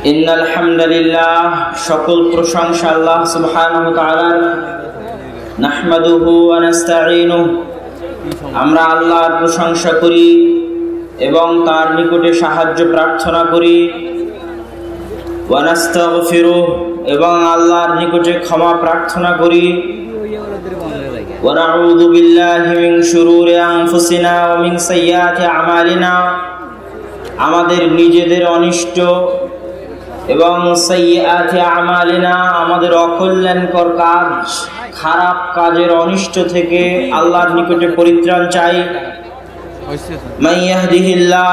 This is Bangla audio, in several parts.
ইন্নাল হামদুলিল্লাহ, সকল প্রশংসা আল্লাহ সুবহানাহু ওয়া তাআলার। নাহমাদুহু ওয়া নাস্তাঈনুহু, আমরা আল্লাহর প্রশংসা করি এবং তার নিকটে সাহায্য প্রার্থনা করি। ওয়া নাস্তাগফিরুহু, এবং আল্লাহর নিকটে ক্ষমা প্রার্থনা করি। ওয়া নাউযু বিল্লাহি মিন শুরুরি আনফুসিনা ওয়া মিন সাইয়্যাতি আমালিনা, আমাদের নিজেদের অনিষ্ট এবং সাইয়্যাতি আমালিনা, আমাদের অকল্যাণকর কাজ, খারাপ কাজের অনিষ্ট থেকে আল্লাহর নিকটে পরিত্রাণ চাই। মান ইয়াহদিহিল্লাহ,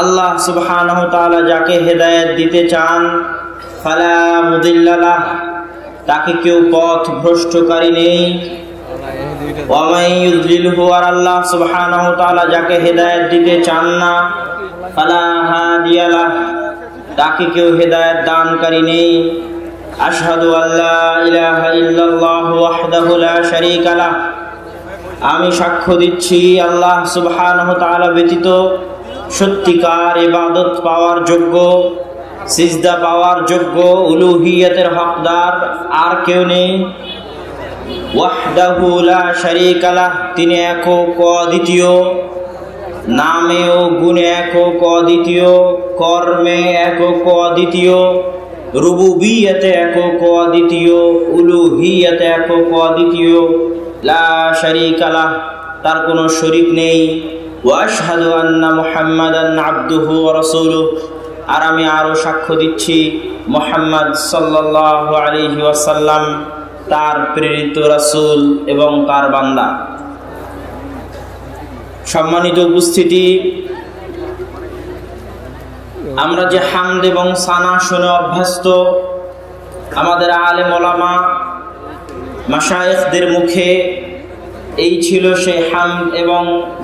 আল্লাহ সুবহানাহু ওয়া তাআলা যাকে হেদায়েত দিতে চান, ফালা মুদিল্লা লাহ, তাকে কেউ পথ ভ্রষ্টকারী নেই। ওয়া মান ইউদ্লিলহু, আর আল্লাহ সুবহানাহু ওয়া তাআলা যাকে হেদায়েত দিতে চান না, ফালা হাদিয়া লাহ, তাকে কেউ হেদায়েত দানকারী নেই। আশহাদু আল্লা ইলাহা ইল্লাল্লাহু ওয়াহদাহু লা শারীকা লাহ, আমি সাক্ষ্য দিচ্ছি আল্লাহ সুবহানাহু ওয়া তাআলা ব্যতীত সত্যিকার ইবাদত পাওয়ার যোগ্য, সিজদা পাওয়ার যোগ্য, উলুহিয়তের হকদার আর কেউ নেই। ওয়াহদাহু লা শারীকা লাহ, তিনি একক অদ্বিতীয়, নামে ও গুণে একক অদ্বিতীয়, কর্মে একক অদ্বিতীয়, রুবুবিয়তে একক অদ্বিতীয়, উলুহিয়তে একক অদ্বিতীয়। লা শারীকা লাহ, তার কোনো শরীক নেই। ওয়া আশহাদু আন্না মুহাম্মাদান আবদুহু ওয়া রাসূলুহু, আর আমি আরো সাক্ষ্য দিচ্ছি মুহাম্মদ সাল্লাল্লাহু আলাইহি ওয়াসাল্লাম তার প্রেরিত রাসূল এবং তার বান্দা। সম্মানিত উপস্থিতি, আমরা যে হামদ এবং সানা শুনে অভ্যস্ত, আমাদের আলেম ওলামা মাশায়েখদের মুখে এই ছিল সেই হামদ এবং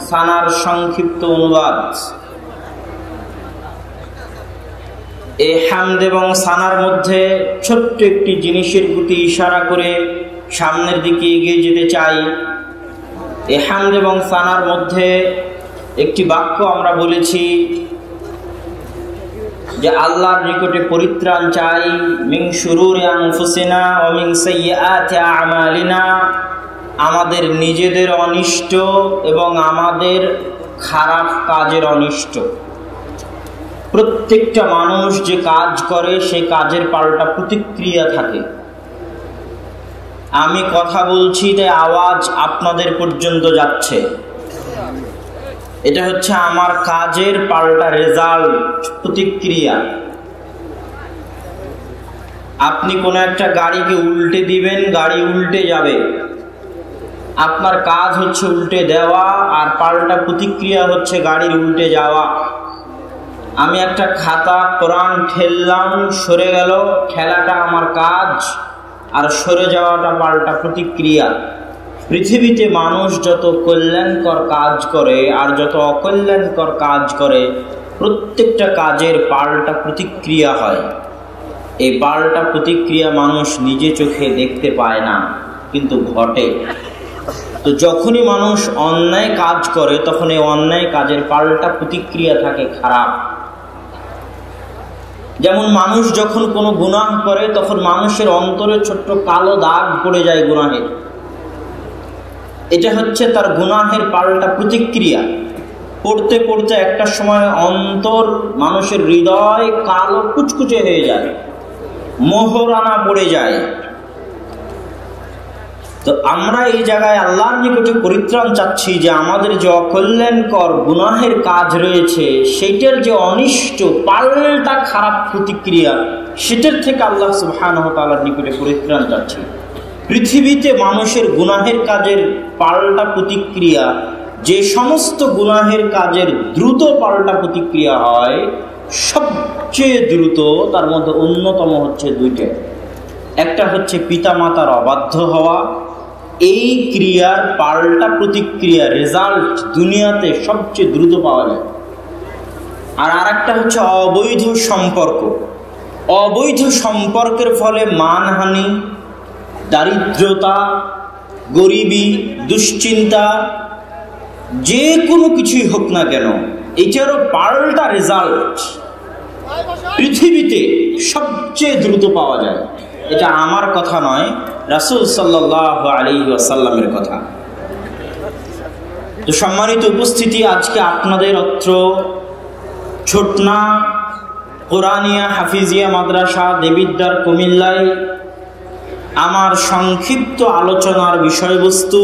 সানার সংক্ষিপ্ত অনুবাদ। এই হামদ এবং সানার মধ্যে ছোট্ট একটি জিনিসের প্রতি ইশারা করে সামনের দিকে এগিয়ে যেতে চাই। এই হামদ এবং সানার মধ্যে একটি বাক্য আমরা বলেছি যে আল্লাহর নিকটে পরিত্রাণ চাই, মিন শুরুরি আনফুসিনা ওয়া মিন সাইয়্যাতি আমালিনা, আমাদের নিজেদের অনিষ্ট এবং আমাদের খারাপ কাজের অনিষ্ট। প্রত্যেকটা মানুষ যে কাজ করে সেই কাজের পাল্টা প্রতিক্রিয়া থাকে। আমি কথা বলছি তাই আওয়াজ আপনাদের পর্যন্ত যাচ্ছে, এটা হচ্ছে আমার কাজের পাল্টা রেজাল্ট, প্রতিক্রিয়া। আপনি কোনো একটা গাড়িকে উল্টে দিবেন, গাড়ি উল্টে যাবে, আপনার কাজ হচ্ছে উল্টে দেওয়া, আর পাল্টা প্রতিক্রিয়া হচ্ছে গাড়ির উল্টে যাওয়া। আমি একটা খাতা কোরআন ঠেললাম, সরে গেল, ঠেলাটা আমার কাজ আর সরে যাওয়াটা পাল্টা প্রতিক্রিয়া। পৃথিবীতে মানুষ যত কল্যাণকর কাজ করে আর যত অকল্যাণকর কাজ করে, প্রত্যেকটা কাজের পাল্টা প্রতিক্রিয়া হয়। এই পাল্টা প্রতিক্রিয়া মানুষ নিজে চোখে দেখতে পায় না, কিন্তু ঘটে। তো যখনই মানুষ অন্যায় কাজ করে তখন এই অন্যায় কাজের পাল্টা প্রতিক্রিয়া থাকে খারাপ। যেমন মানুষ যখন কোনো গুনাহ করে তখন মানুষের অন্তরে ছোট্ট কালো দাগ পড়ে যায় গুনাহের, এটা হচ্ছে তার গুনাহের পাল্টা প্রতিক্রিয়া। পড়তে পড়তে একটা সময় অন্তর, মানুষের হৃদয় কালো কুচকুচে হয়ে যায়, মোহরানা পড়ে যায়। তো আমরা এই জায়গায় আল্লাহর নিকটে পরিত্রাণ চাচ্ছি যে আমাদের যে অকল্যাণকর গুনাহের কাজ রয়েছে সেটার যে অনিষ্ট পাল্টা খারাপ প্রতিক্রিয়া, সেটার থেকে আল্লাহ সুবহানাহু ওয়া তাআলার নিকটে পরিত্রাণ চাচ্ছি। পৃথিবীতে মানুষের গুনাহের কাজের পাল্টা প্রতিক্রিয়া, যে সমস্ত গুনাহের কাজের দ্রুত পাল্টা প্রতিক্রিয়া হয়, সবচেয়ে দ্রুত তার মধ্যে অন্যতম হচ্ছে দুইটা। একটা হচ্ছে পিতামাতার অবাধ্য হওয়া, এই ক্রিয়ার পাল্টা প্রতিক্রিয়া রেজাল্ট দুনিয়াতে সবচেয়ে দ্রুত পাওয়া যায়। আর আরেকটা হচ্ছে অবৈধ সম্পর্ক। অবৈধ সম্পর্কের ফলে মানহানি, দারিদ্রতা, গরিবি, দুশ্চিন্তা, যে কোনো কিছুই হোক না কেন, এটারও পাল্টা রেজাল্ট। পৃথিবীতে সবচেয়ে দ্রুত পাওয়া যায়। এটা আমার কথা নয়, রাসূল সাল্লাল্লাহু আলাইহি ওয়াসাল্লামের কথা। তো সম্মানিত উপস্থিতি, আজকে আপনাদের অত্র ছোটনা কোরআনিয়া হাফিজিয়া মাদ্রাসা দেবিদ্বার কুমিল্লায় আমার সংক্ষিপ্ত আলোচনার বিষয়বস্তু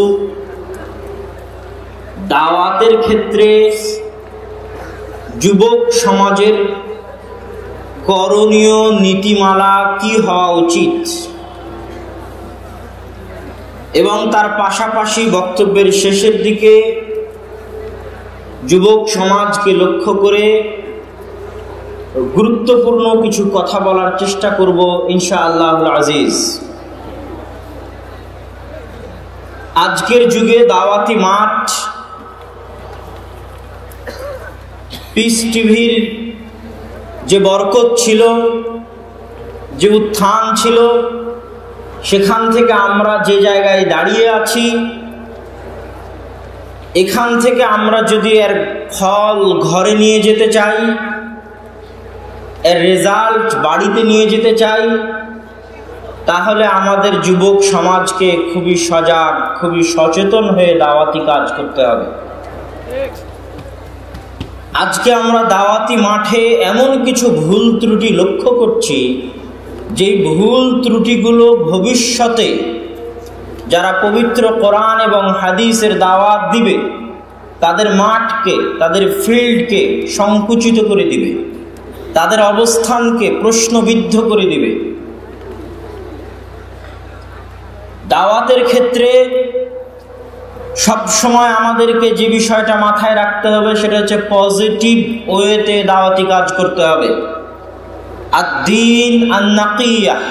দাওয়াতের ক্ষেত্রে যুবক সমাজের করণীয় নীতিমালা কি হওয়া উচিত, এবং তার পাশাপাশি বক্তব্যের শেষের দিকে যুবক সমাজকে লক্ষ্য করে গুরুত্বপূর্ণ কিছু কথা বলার চেষ্টা করব ইনশাআল্লাহুল আজিজ। আজকের যুগে দাওয়াতি মাঠ পিস টিভির যে বরকত ছিল, যে উত্থান ছিল, সেখান থেকে আমরা যে জায়গায় দাঁড়িয়ে আছি, এখান থেকে আমরা যদি এর ফল ঘরে নিয়ে যেতে চাই, এর রেজাল্ট বাড়িতে নিয়ে যেতে চাই, তাহলে আমাদের যুবক সমাজকে খুবই সজাগ, খুবই সচেতন হয়ে দাওয়াতি কাজ করতে হবে। আজকে আমরা দাওয়াতি মাঠে এমন কিছু ভুল ত্রুটি লক্ষ্য করছি, যে ভুল ত্রুটিগুলো ভবিষ্যতে যারা পবিত্র কোরআন এবং হাদিসের দাওয়াত দিবে তাদের মাঠকে, তাদের ফিল্ডকে সংকুচিত করে দিবে, তাদের অবস্থানকে প্রশ্নবিদ্ধ করে দিবে। দাওয়াতের ক্ষেত্রে সব সময় আমাদেরকে যে বিষয়টা মাথায় রাখতে হবে সেটা হচ্ছে পজিটিভ ওয়েতে দাওয়াতি কাজ করতে হবে। আদ-দীন আন-নাকিয়াহ,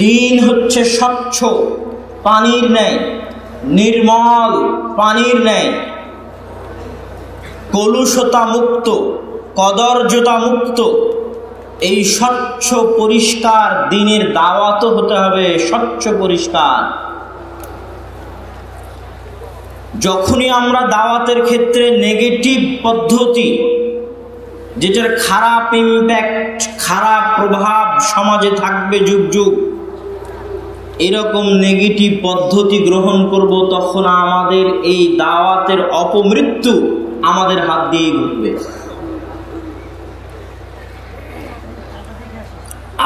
দিন হচ্ছে স্বচ্ছ পানির ন্যায়, নির্মল পানির ন্যায়, কলুষতা মুক্ত, কদর্যতা মুক্ত। এই স্বচ্ছ পরিষ্কার দিনের দাওয়াতও হতে হবে স্বচ্ছ পরিষ্কার। যখনই আমরা দাওয়াতের ক্ষেত্রে নেগেটিভ পদ্ধতি, যেটার খারাপ ইম্প্যাক্ট, খারাপ প্রভাব সমাজে থাকবে যুগ যুগ, এরকম নেগেটিভ পদ্ধতি গ্রহণ করব, তখন আমাদের এই দাওয়াতের অপমৃত্যু আমাদের হাত দিয়েই ঘটবে।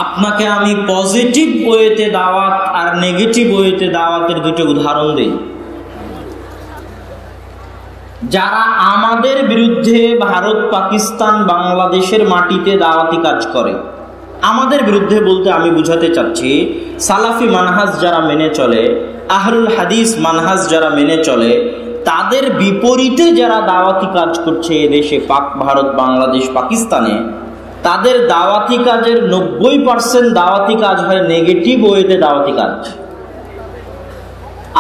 আপনাকে আমি পজিটিভ ওয়েতে দাওয়াত আর নেগেটিভ ওয়েতে দাওয়াতের দুটো উদাহরণ দিই। যারা আমাদের বিরুদ্ধে ভারত, পাকিস্তান, বাংলাদেশের মাটিতে দাওয়াতি কাজ করে, আমাদের বিরুদ্ধে বলতে আমি বুঝাতে চাচ্ছি সালাফি মানহাজ যারা মেনে চলে, আহলুল হাদিস মানহাজ যারা মেনে চলে, তাদের বিপরীতে যারা দাওয়াতি কাজ করছে এদেশে, পাক, ভারত, বাংলাদেশ, পাকিস্তানে, তাদের দাওয়াতি কাজের 90% দাওয়াতি কাজ হয় নেগেটিভ ওয়েতে দাওয়াতি কাজ।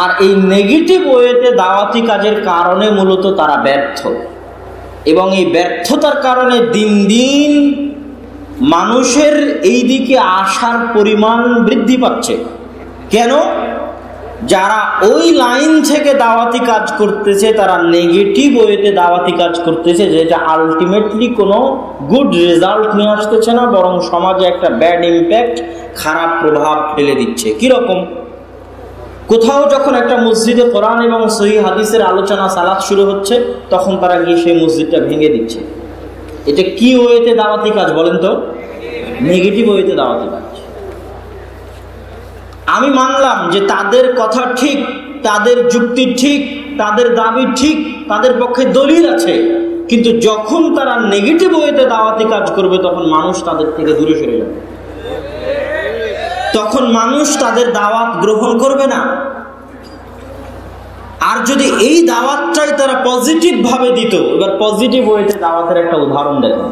আর এই নেগেটিভ ওয়েতে দাওয়াতি কাজের কারণে মূলত তারা ব্যর্থ, এবং এই ব্যর্থতার কারণে দিন দিন মানুষের এই দিকে আসার পরিমাণ বৃদ্ধি পাচ্ছে। কেন? যারা ওই লাইন থেকে দাওয়াতি কাজ করতেছে তারা নেগেটিভ ওয়েতে দাওয়াতি কাজ করতেছে, যেটা আলটিমেটলি কোনো গুড রেজাল্ট নিয়ে আসতেছে না, বরং সমাজে একটা ব্যাড ইম্প্যাক্ট, খারাপ প্রভাব ফেলে দিচ্ছে। কিরকম? কোথাও যখন একটা মসজিদে কোরআন এবং সহিহ হাদিসের আলোচনা সালাত শুরু হচ্ছে, তখন তারা গিয়ে সেই মসজিদটা ভেঙে দিচ্ছে। এটা কি ওয়েতে দাওয়াতি কাজ বলেন তো? নেগেটিভ ওয়েতে দাওয়াতি কাজ। আমি মানলাম যে তাদের কথা ঠিক, তাদের যুক্তি ঠিক, তাদের দাবি ঠিক, তাদের পক্ষে দলিল আছে, কিন্তু যখন তারা নেগেটিভ ওয়েতে দাওয়াতি কাজ করবে তখন মানুষ তাদের থেকে দূরে সরে যাবে, তখন মানুষ তাদের দাওয়াত গ্রহণ করবে না। আর যদি এই দাওয়াতটাই তারা পজিটিভ ভাবে দিত, এবার পজিটিভ ওয়েতে দাওয়াতের একটা উদাহরণ দেখুন।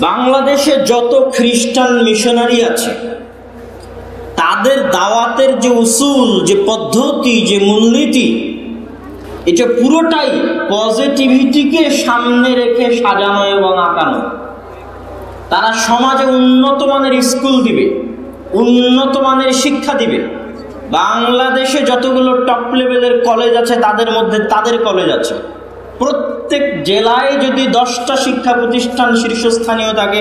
বাংলাদেশে যত খ্রিস্টান মিশনারি আছে, তাদের দাওয়াতের যে উসুল, যে পদ্ধতি, যে মূলনীতি, এটা পুরোটাই পজিটিভিটিকে সামনে রেখে সাজানো এবং আঁকানো। তারা সমাজে উন্নত মানের স্কুল দিবে, উন্নত মানের শিক্ষা দিবে। বাংলাদেশে যতগুলো টপ লেভেলের কলেজ আছে তাদের মধ্যে তাদের কলেজ আছে, প্রত্যেক জেলায় যদি 10টা শিক্ষা প্রতিষ্ঠান শীর্ষস্থানীয় থাকে,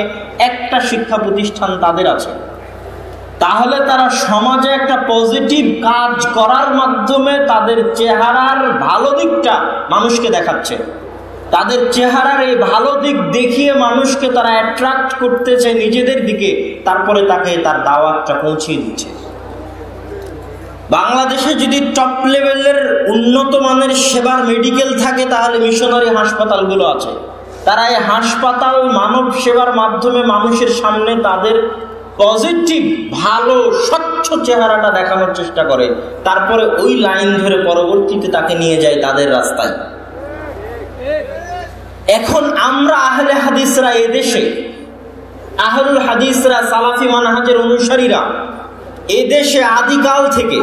একটা শিক্ষা প্রতিষ্ঠান তাদের আছে, তাহলে তারা সমাজে একটা পজিটিভ কাজ করার মাধ্যমে তাদের চেহারার ভালো দিকটা মানুষকে দেখাচ্ছে। তাদের চেহারার এই ভালো দিক দেখিয়ে মানুষকে তারা অ্যাট্রাক্ট করতেছে নিজেদের দিকে, তারপরে তাকে তার দাওয়াতটা পৌঁছিয়ে দিচ্ছে। বাংলাদেশে যদি টপ লেভেলের উন্নত মানের সেবার মেডিকেল থাকে, তাহলে মিশনারি হাসপাতালগুলো আছে। তারা এই হাসপাতাল মানব সেবার মাধ্যমে মানুষের সামনে তাদের পজিটিভ ভালো স্বচ্ছ চেহারাটা দেখানোর চেষ্টা করে, তারপরে ওই লাইন ধরে পরবর্তীতে তাকে নিয়ে যায় তাদের রাস্তায়। এখন আমরা আহলে হাদিসরা, এদেশে আহলুল হাদিসরা, সালাফি মানহাজের অনুসারীরা এদেশে আদিকাল থেকে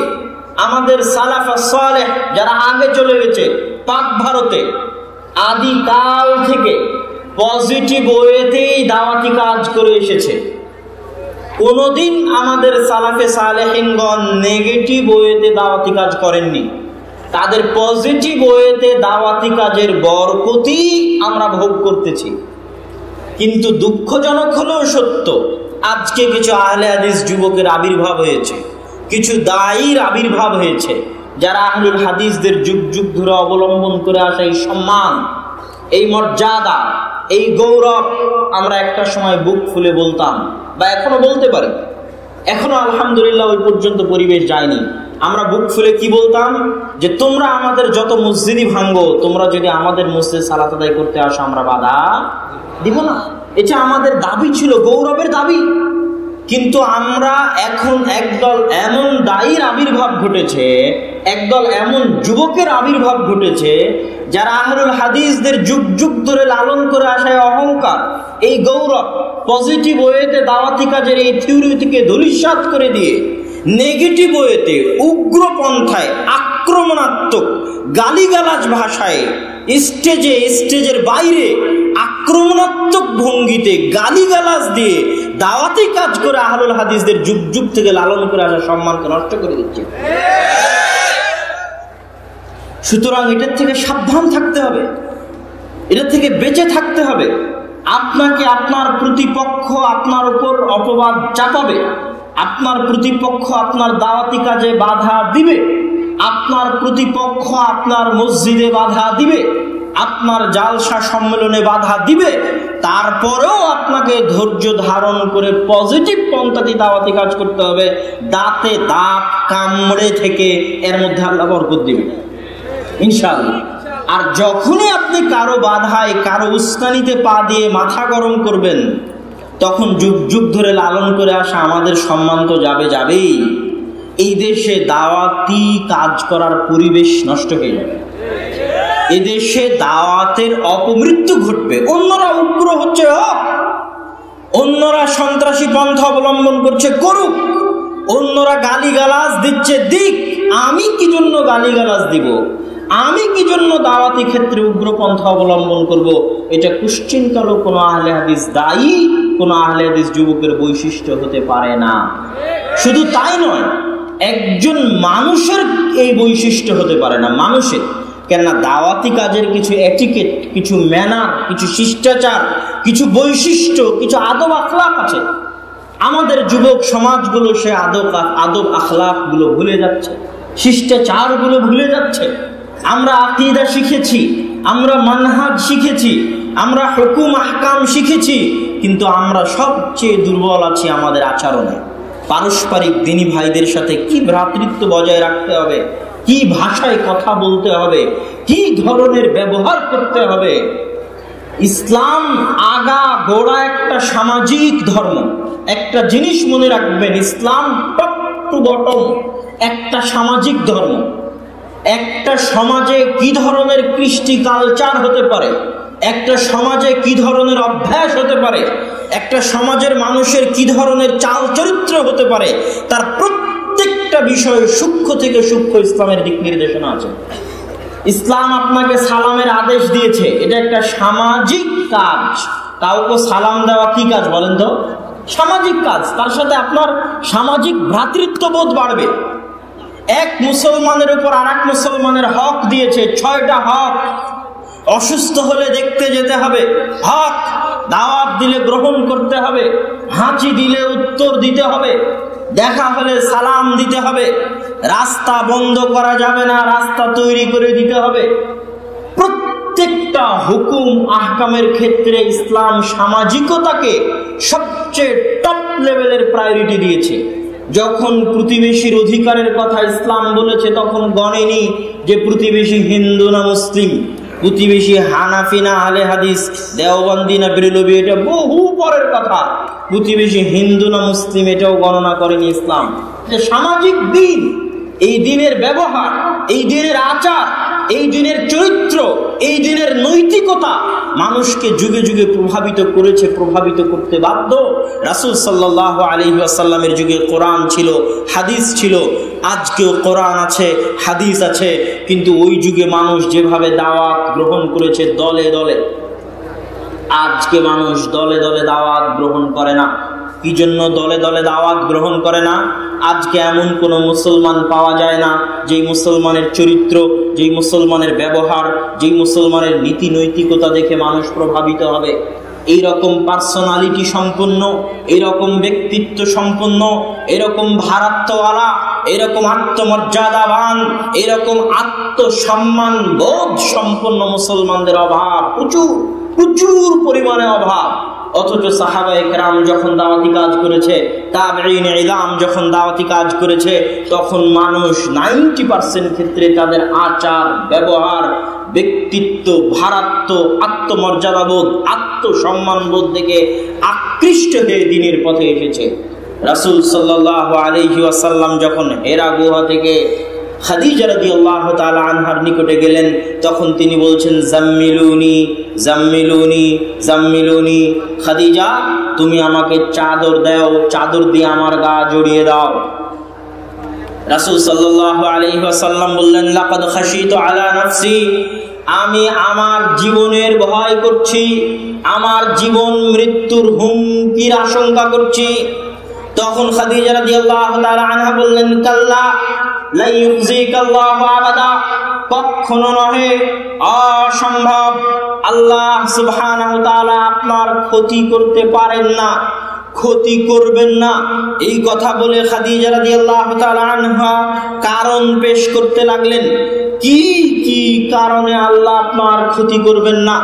আমাদের সালাফা সালেহ যারা আগে চলে গেছে পাক ভারতে, আদিকাল থেকে পজিটিভ ওয়েতেই দাওয়াতি কাজ করে এসেছে। কোনদিন আমাদের সালাফে সালেহিনগণ নেগেটিভ ওয়েতে দাওয়াতি কাজ করেননি। তাদের পজিটিভ ওয়েতে দাওয়াতি কাজের বরকতই আমরা ভোগ করতেছি। কিন্তু দুঃখজনক হলেও সত্য, আজকে কিছু আহলে হাদিস যুবকের আবির্ভাব হয়েছে, কিছু দায়ীর আবির্ভাব হয়েছে, যারা আহলুল হাদিসদের যুগ যুগ ধরে অবলম্বন করে আসা এই সম্মান, এই মর্যাদা, এই গৌরব আমরা একটা সময় বুক ফুলে বলতাম, বা এখনো বলতে পারি। এখনো আলহামদুলিল্লাহ ওই পর্যন্ত পরিবেশ যায়নি। আমরা বুক ফুলে কি বলতাম, যে তোমরা আমাদের যত মসজিদই ভাঙ্গো, তোমরা যদি আমাদের মসজিদে সালাত আদায় করতে আসো আমরা বাধা দিব না। এটা আমাদের দাবি ছিল, গৌরবের দাবি। কিন্তু আমরা এখন একদল এমন দায়ীর আবির্ভাব ঘটেছে, একদল এমন যুবকের আবির্ভাব ঘটেছে, যারা আহলুল হাদিসদের যুগ যুগ ধরে লালন করে আসায় অহংকার, এই গৌরব, পজিটিভ ওয়েতে দাওয়াতি কাজের এই থিওরিটিকে ধূলিসাৎ করে দিয়ে নেগেটিভ ওয়েতে উগ্র পন্থায় আক্রমণাত্মক গালিগালাজ ভাষায় স্টেজের বাইরে আক্রমণাত্মক ভঙ্গিতে গালিগালাজ দিয়ে দাওয়াতি কাজ করে আহলুল হাদিসদের যুগ যুগ থেকে লালন করে আসা সম্মানকে নষ্ট করে দিচ্ছে। সুতরাং এটার থেকে সাবধান থাকতে হবে, এটার থেকে বেঁচে থাকতে হবে। আপনাকে আপনার প্রতিপক্ষ আপনার উপর অপবাদ চাপাবে, আপনার প্রতিপক্ষ আপনার দাওয়াতি কাজে বাধা দিবে, আপনার প্রতিপক্ষ আপনার মসজিদে বাধা দিবে, আপনার জালসা সম্মেলনে বাধা দিবে, তারপরেও আপনাকে ধৈর্য ধারণ করে পজিটিভ পন্থাতে দাওয়াতি কাজ করতে হবে। দাঁতে দাঁত কামড়ে থেকে এর মধ্যে আল্লাহ বরকত দিবে ইনশাআল্লাহ। আর যখনই আপনি কারো বাধায়, কারো উস্কানিতে পা দিয়ে মাথা গরম করবেন, তখন যুগ যুগ ধরে লালন করে আসা আমাদের সম্মান তো যাবেই। এই দেশে দাওয়াতি কাজ করার পরিবেশ নষ্ট হয়ে যাবে, এদেশে দাওয়াতের অপমৃত্যু ঘটবে। অন্যরা উগ্র হচ্ছে হোক, অন্যরা সন্ত্রাসী পন্থা অবলম্বন করছে করুক, অন্যরা গালিগালাজ দিচ্ছে দিক, আমি কি জন্য গালিগালাজ দিব, আমি কি জন্য দাওয়াতি ক্ষেত্রে উগ্র পন্থা অবলম্বন করব? এটা কুশ্চিনকালও কোনো আহলে হাদিস দায়ী, কোনো আহলে হাদিস যুবকের বৈশিষ্ট্য হতে পারে না। শুধু তাই নয়, একজন মানুষের এই বৈশিষ্ট্য হতে পারে না, মানুষের। কেননা দাওয়াতি কাজের কিছু এটিকেট, কিছু ম্যানার, কিছু শিষ্টাচার, কিছু বৈশিষ্ট্য, কিছু আদব আখলাক আছে। আমাদের যুবক সমাজগুলো সে আদব আখলাক গুলো ভুলে যাচ্ছে, শিষ্টাচার গুলো ভুলে যাচ্ছে। আমরা আকীদা শিখেছি, আমরা মানহাজ শিখেছি, আমরা হুকুম আহকাম শিখেছি, কিন্তু আমরা সবচেয়ে দুর্বল আছি আমাদের আচরণে। পারস্পরিক দিনী ভাইদের সাথে কি ভ্রাতৃত্ব বজায় রাখতে হবে, কি ভাষায় কথা বলতে হবে, কি ধরনের ব্যবহার করতে হবে। ইসলাম আগা গোড়া একটা সামাজিক ধর্ম। একটা জিনিস মনে রাখবেন, ইসলাম টপ টু বটম একটা সামাজিক ধর্ম। একটা সমাজে কি ধরনের কৃষ্টি কালচার হতে পারে, একটা সমাজে কি ধরনের অভ্যাস হতে পারে, একটা সমাজের মানুষের কি ধরনের চাল চরিত্র হতে পারে, তার প্রত্যেকটা বিষয়ে সূক্ষ্ম থেকে সূক্ষ্ম ইসলামের দিক নির্দেশনা আছে। ইসলাম আপনাকে সালামের আদেশ দিয়েছে, এটা একটা সামাজিক কাজ। কাউকে সালাম দেওয়া কি কাজ বলেন তো? সামাজিক কাজ। তার সাথে আপনার সামাজিক ভ্রাতৃত্ববোধ বাড়বে। এক মুসলমানের উপর আর এক মুসলমানের হক দিয়েছে, 6টা হক। অসুস্থ হলে দেখতে যেতে হবে, হক দাওয়াত দিলে গ্রহণ করতে হবে, হাঁচি দিলে উত্তর দিতে হবে, দেখা হলে সালাম দিতে হবে, রাস্তা বন্ধ করা যাবে না, রাস্তা তৈরি করে দিতে হবে। প্রত্যেকটা হুকুম আহকামের ক্ষেত্রে ইসলাম সামাজিকতাকে সবচেয়ে টপ লেভেলের প্রায়োরিটি দিয়েছে। যখন প্রতিবেশীর অধিকারের কথা ইসলাম বলেছে তখন গণেনি যে প্রতিবেশী হিন্দু না মুসলিম, প্রতিবেশী হানাফি না আহলে হাদিস, দেওবন্দি না বেরেলভি, এটা বহু পরের কথা। প্রতিবেশী হিন্দু না মুসলিম এটাও গণনা করেনি ইসলাম। যে সামাজিক দিন, এই দিনের ব্যবহার, এই দিনের আচার, এই দিনের চরিত্র, এই দিনের নৈতিকতা মানুষকে যুগে যুগে প্রভাবিত করেছে, প্রভাবিত করতে বাধ্য। রাসূল সাল্লাল্লাহু আলাইহি ওয়াসাল্লামের যুগে কোরআন ছিল, হাদিস ছিল, আজকেও কোরআন আছে, হাদিস আছে, কিন্তু ওই যুগে মানুষ যেভাবে দাওয়াত গ্রহণ করেছে দলে দলে, আজকে মানুষ দলে দলে দাওয়াত গ্রহণ করে না। কি জন্য দলে দলে দাওয়াত গ্রহণ করে না? আজকে এমন কোন মুসলমান পাওয়া যায় না যেই মুসলমানের চরিত্র, যেই মুসলমানের ব্যবহার, যেই মুসলমানের নীতি নৈতিকতা দেখে মানুষ প্রভাবিত হবে। এইরকম পার্সোনালিটি সম্পন্ন, এরকম ব্যক্তিত্ব সম্পন্ন, এরকম ভারাত্মওয়ালা, এরকম আত্মমর্যাদাবান, এরকম আত্মসম্মান বোধ সম্পন্ন মুসলমানদের অভাব প্রচুর, প্রচুর পরিমাণে অভাব। অথচ সাহাবায়ে কেরাম যখন দাওয়াতি কাজ করেছে, তাবেঈন ইলাম যখন দাওয়াতি কাজ করেছে, তখন মানুষ 90% ক্ষেত্রে তাদের আচার, ব্যবহার, ব্যক্তিত্ব, ভারাত্ম, আত্মমর্যাদাবোধ, আত্মসম্মানবোধ থেকে আকৃষ্ট হয়ে দ্বীনের পথে এসেছে। রাসূল সাল্লাল্লাহু আলাইহি ওয়াসাল্লাম যখন হেরা গুহা থেকে খাদিজা রাদিয়াল্লাহু তাআলা আনহার নিকটে গেলেন, তখন তিনি বলছেন, জাম্মিলুনি জাম্মিলুনি জাম্মিলুনি, খাদিজা তুমি আমাকে চাদর দাও, চাদর দিয়ে আমার গা জড়িয়ে দাও। রাসূল সাল্লাল্লাহু আলাইহি ওয়াসাল্লাম বললেন, লাকাদ খাশিতু আলা নাফসি, আমি আমার জীবনের ভয় করছি, আমার জীবন মৃত্যুর হুমকির আশঙ্কা করছি। তখন খাদিজা রাদিয়াল্লাহু তাআলা আনহা বললেন, কাল্লা লা ইউযিকাল্লাহু আবাদা, কখনো নহে, অসম্ভব, আল্লাহ সুবহানাহু ওয়া তাআলা আপনার ক্ষতি করতে পারেন না, ক্ষতি করবেন না। এই কথা বলে খাদিজা রাদিয়াল্লাহু তাআলা আনহা কারণ পেশ করতে লাগলেন। কি কি কারণে আল্লাহ আপনার ক্ষতি করবেন না?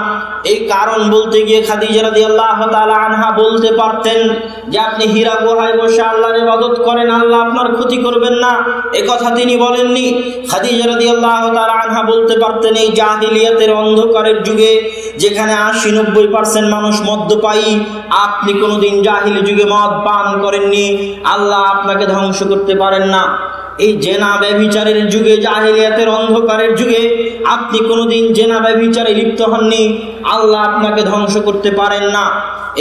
এই কারণ বলতে গিয়ে খাদিজা রাদিয়াল্লাহু তাআলা আনহা বলতে পারতেন যে আপনি হীরা গুহায় বসে আল্লাহর ইবাদত করেন, আল্লাহ আপনার ক্ষতি করবেন না, এই কথা তিনি বলেননি। খাদিজা রাদিয়াল্লাহু তাআলা আনহা বলতে পারতেন, এই জাহিলিয়াতের অন্ধকারের যুগে যেখানে 80-90% মানুষ মদ্যপায়ী, আপনি কোনোদিন জাহিলি যুগে মদ পান করেননি, আল্লাহ আপনাকে ধ্বংস করতে পারেন না। এই জেনা ব্যভিচারের যুগে, জাহিলিয়াতের অন্ধকারের যুগে আপনি কোনোদিন জেনা ব্যভিচারে লিপ্ত হননি, আল্লাহ আপনাকে ধ্বংস করতে পারেন না।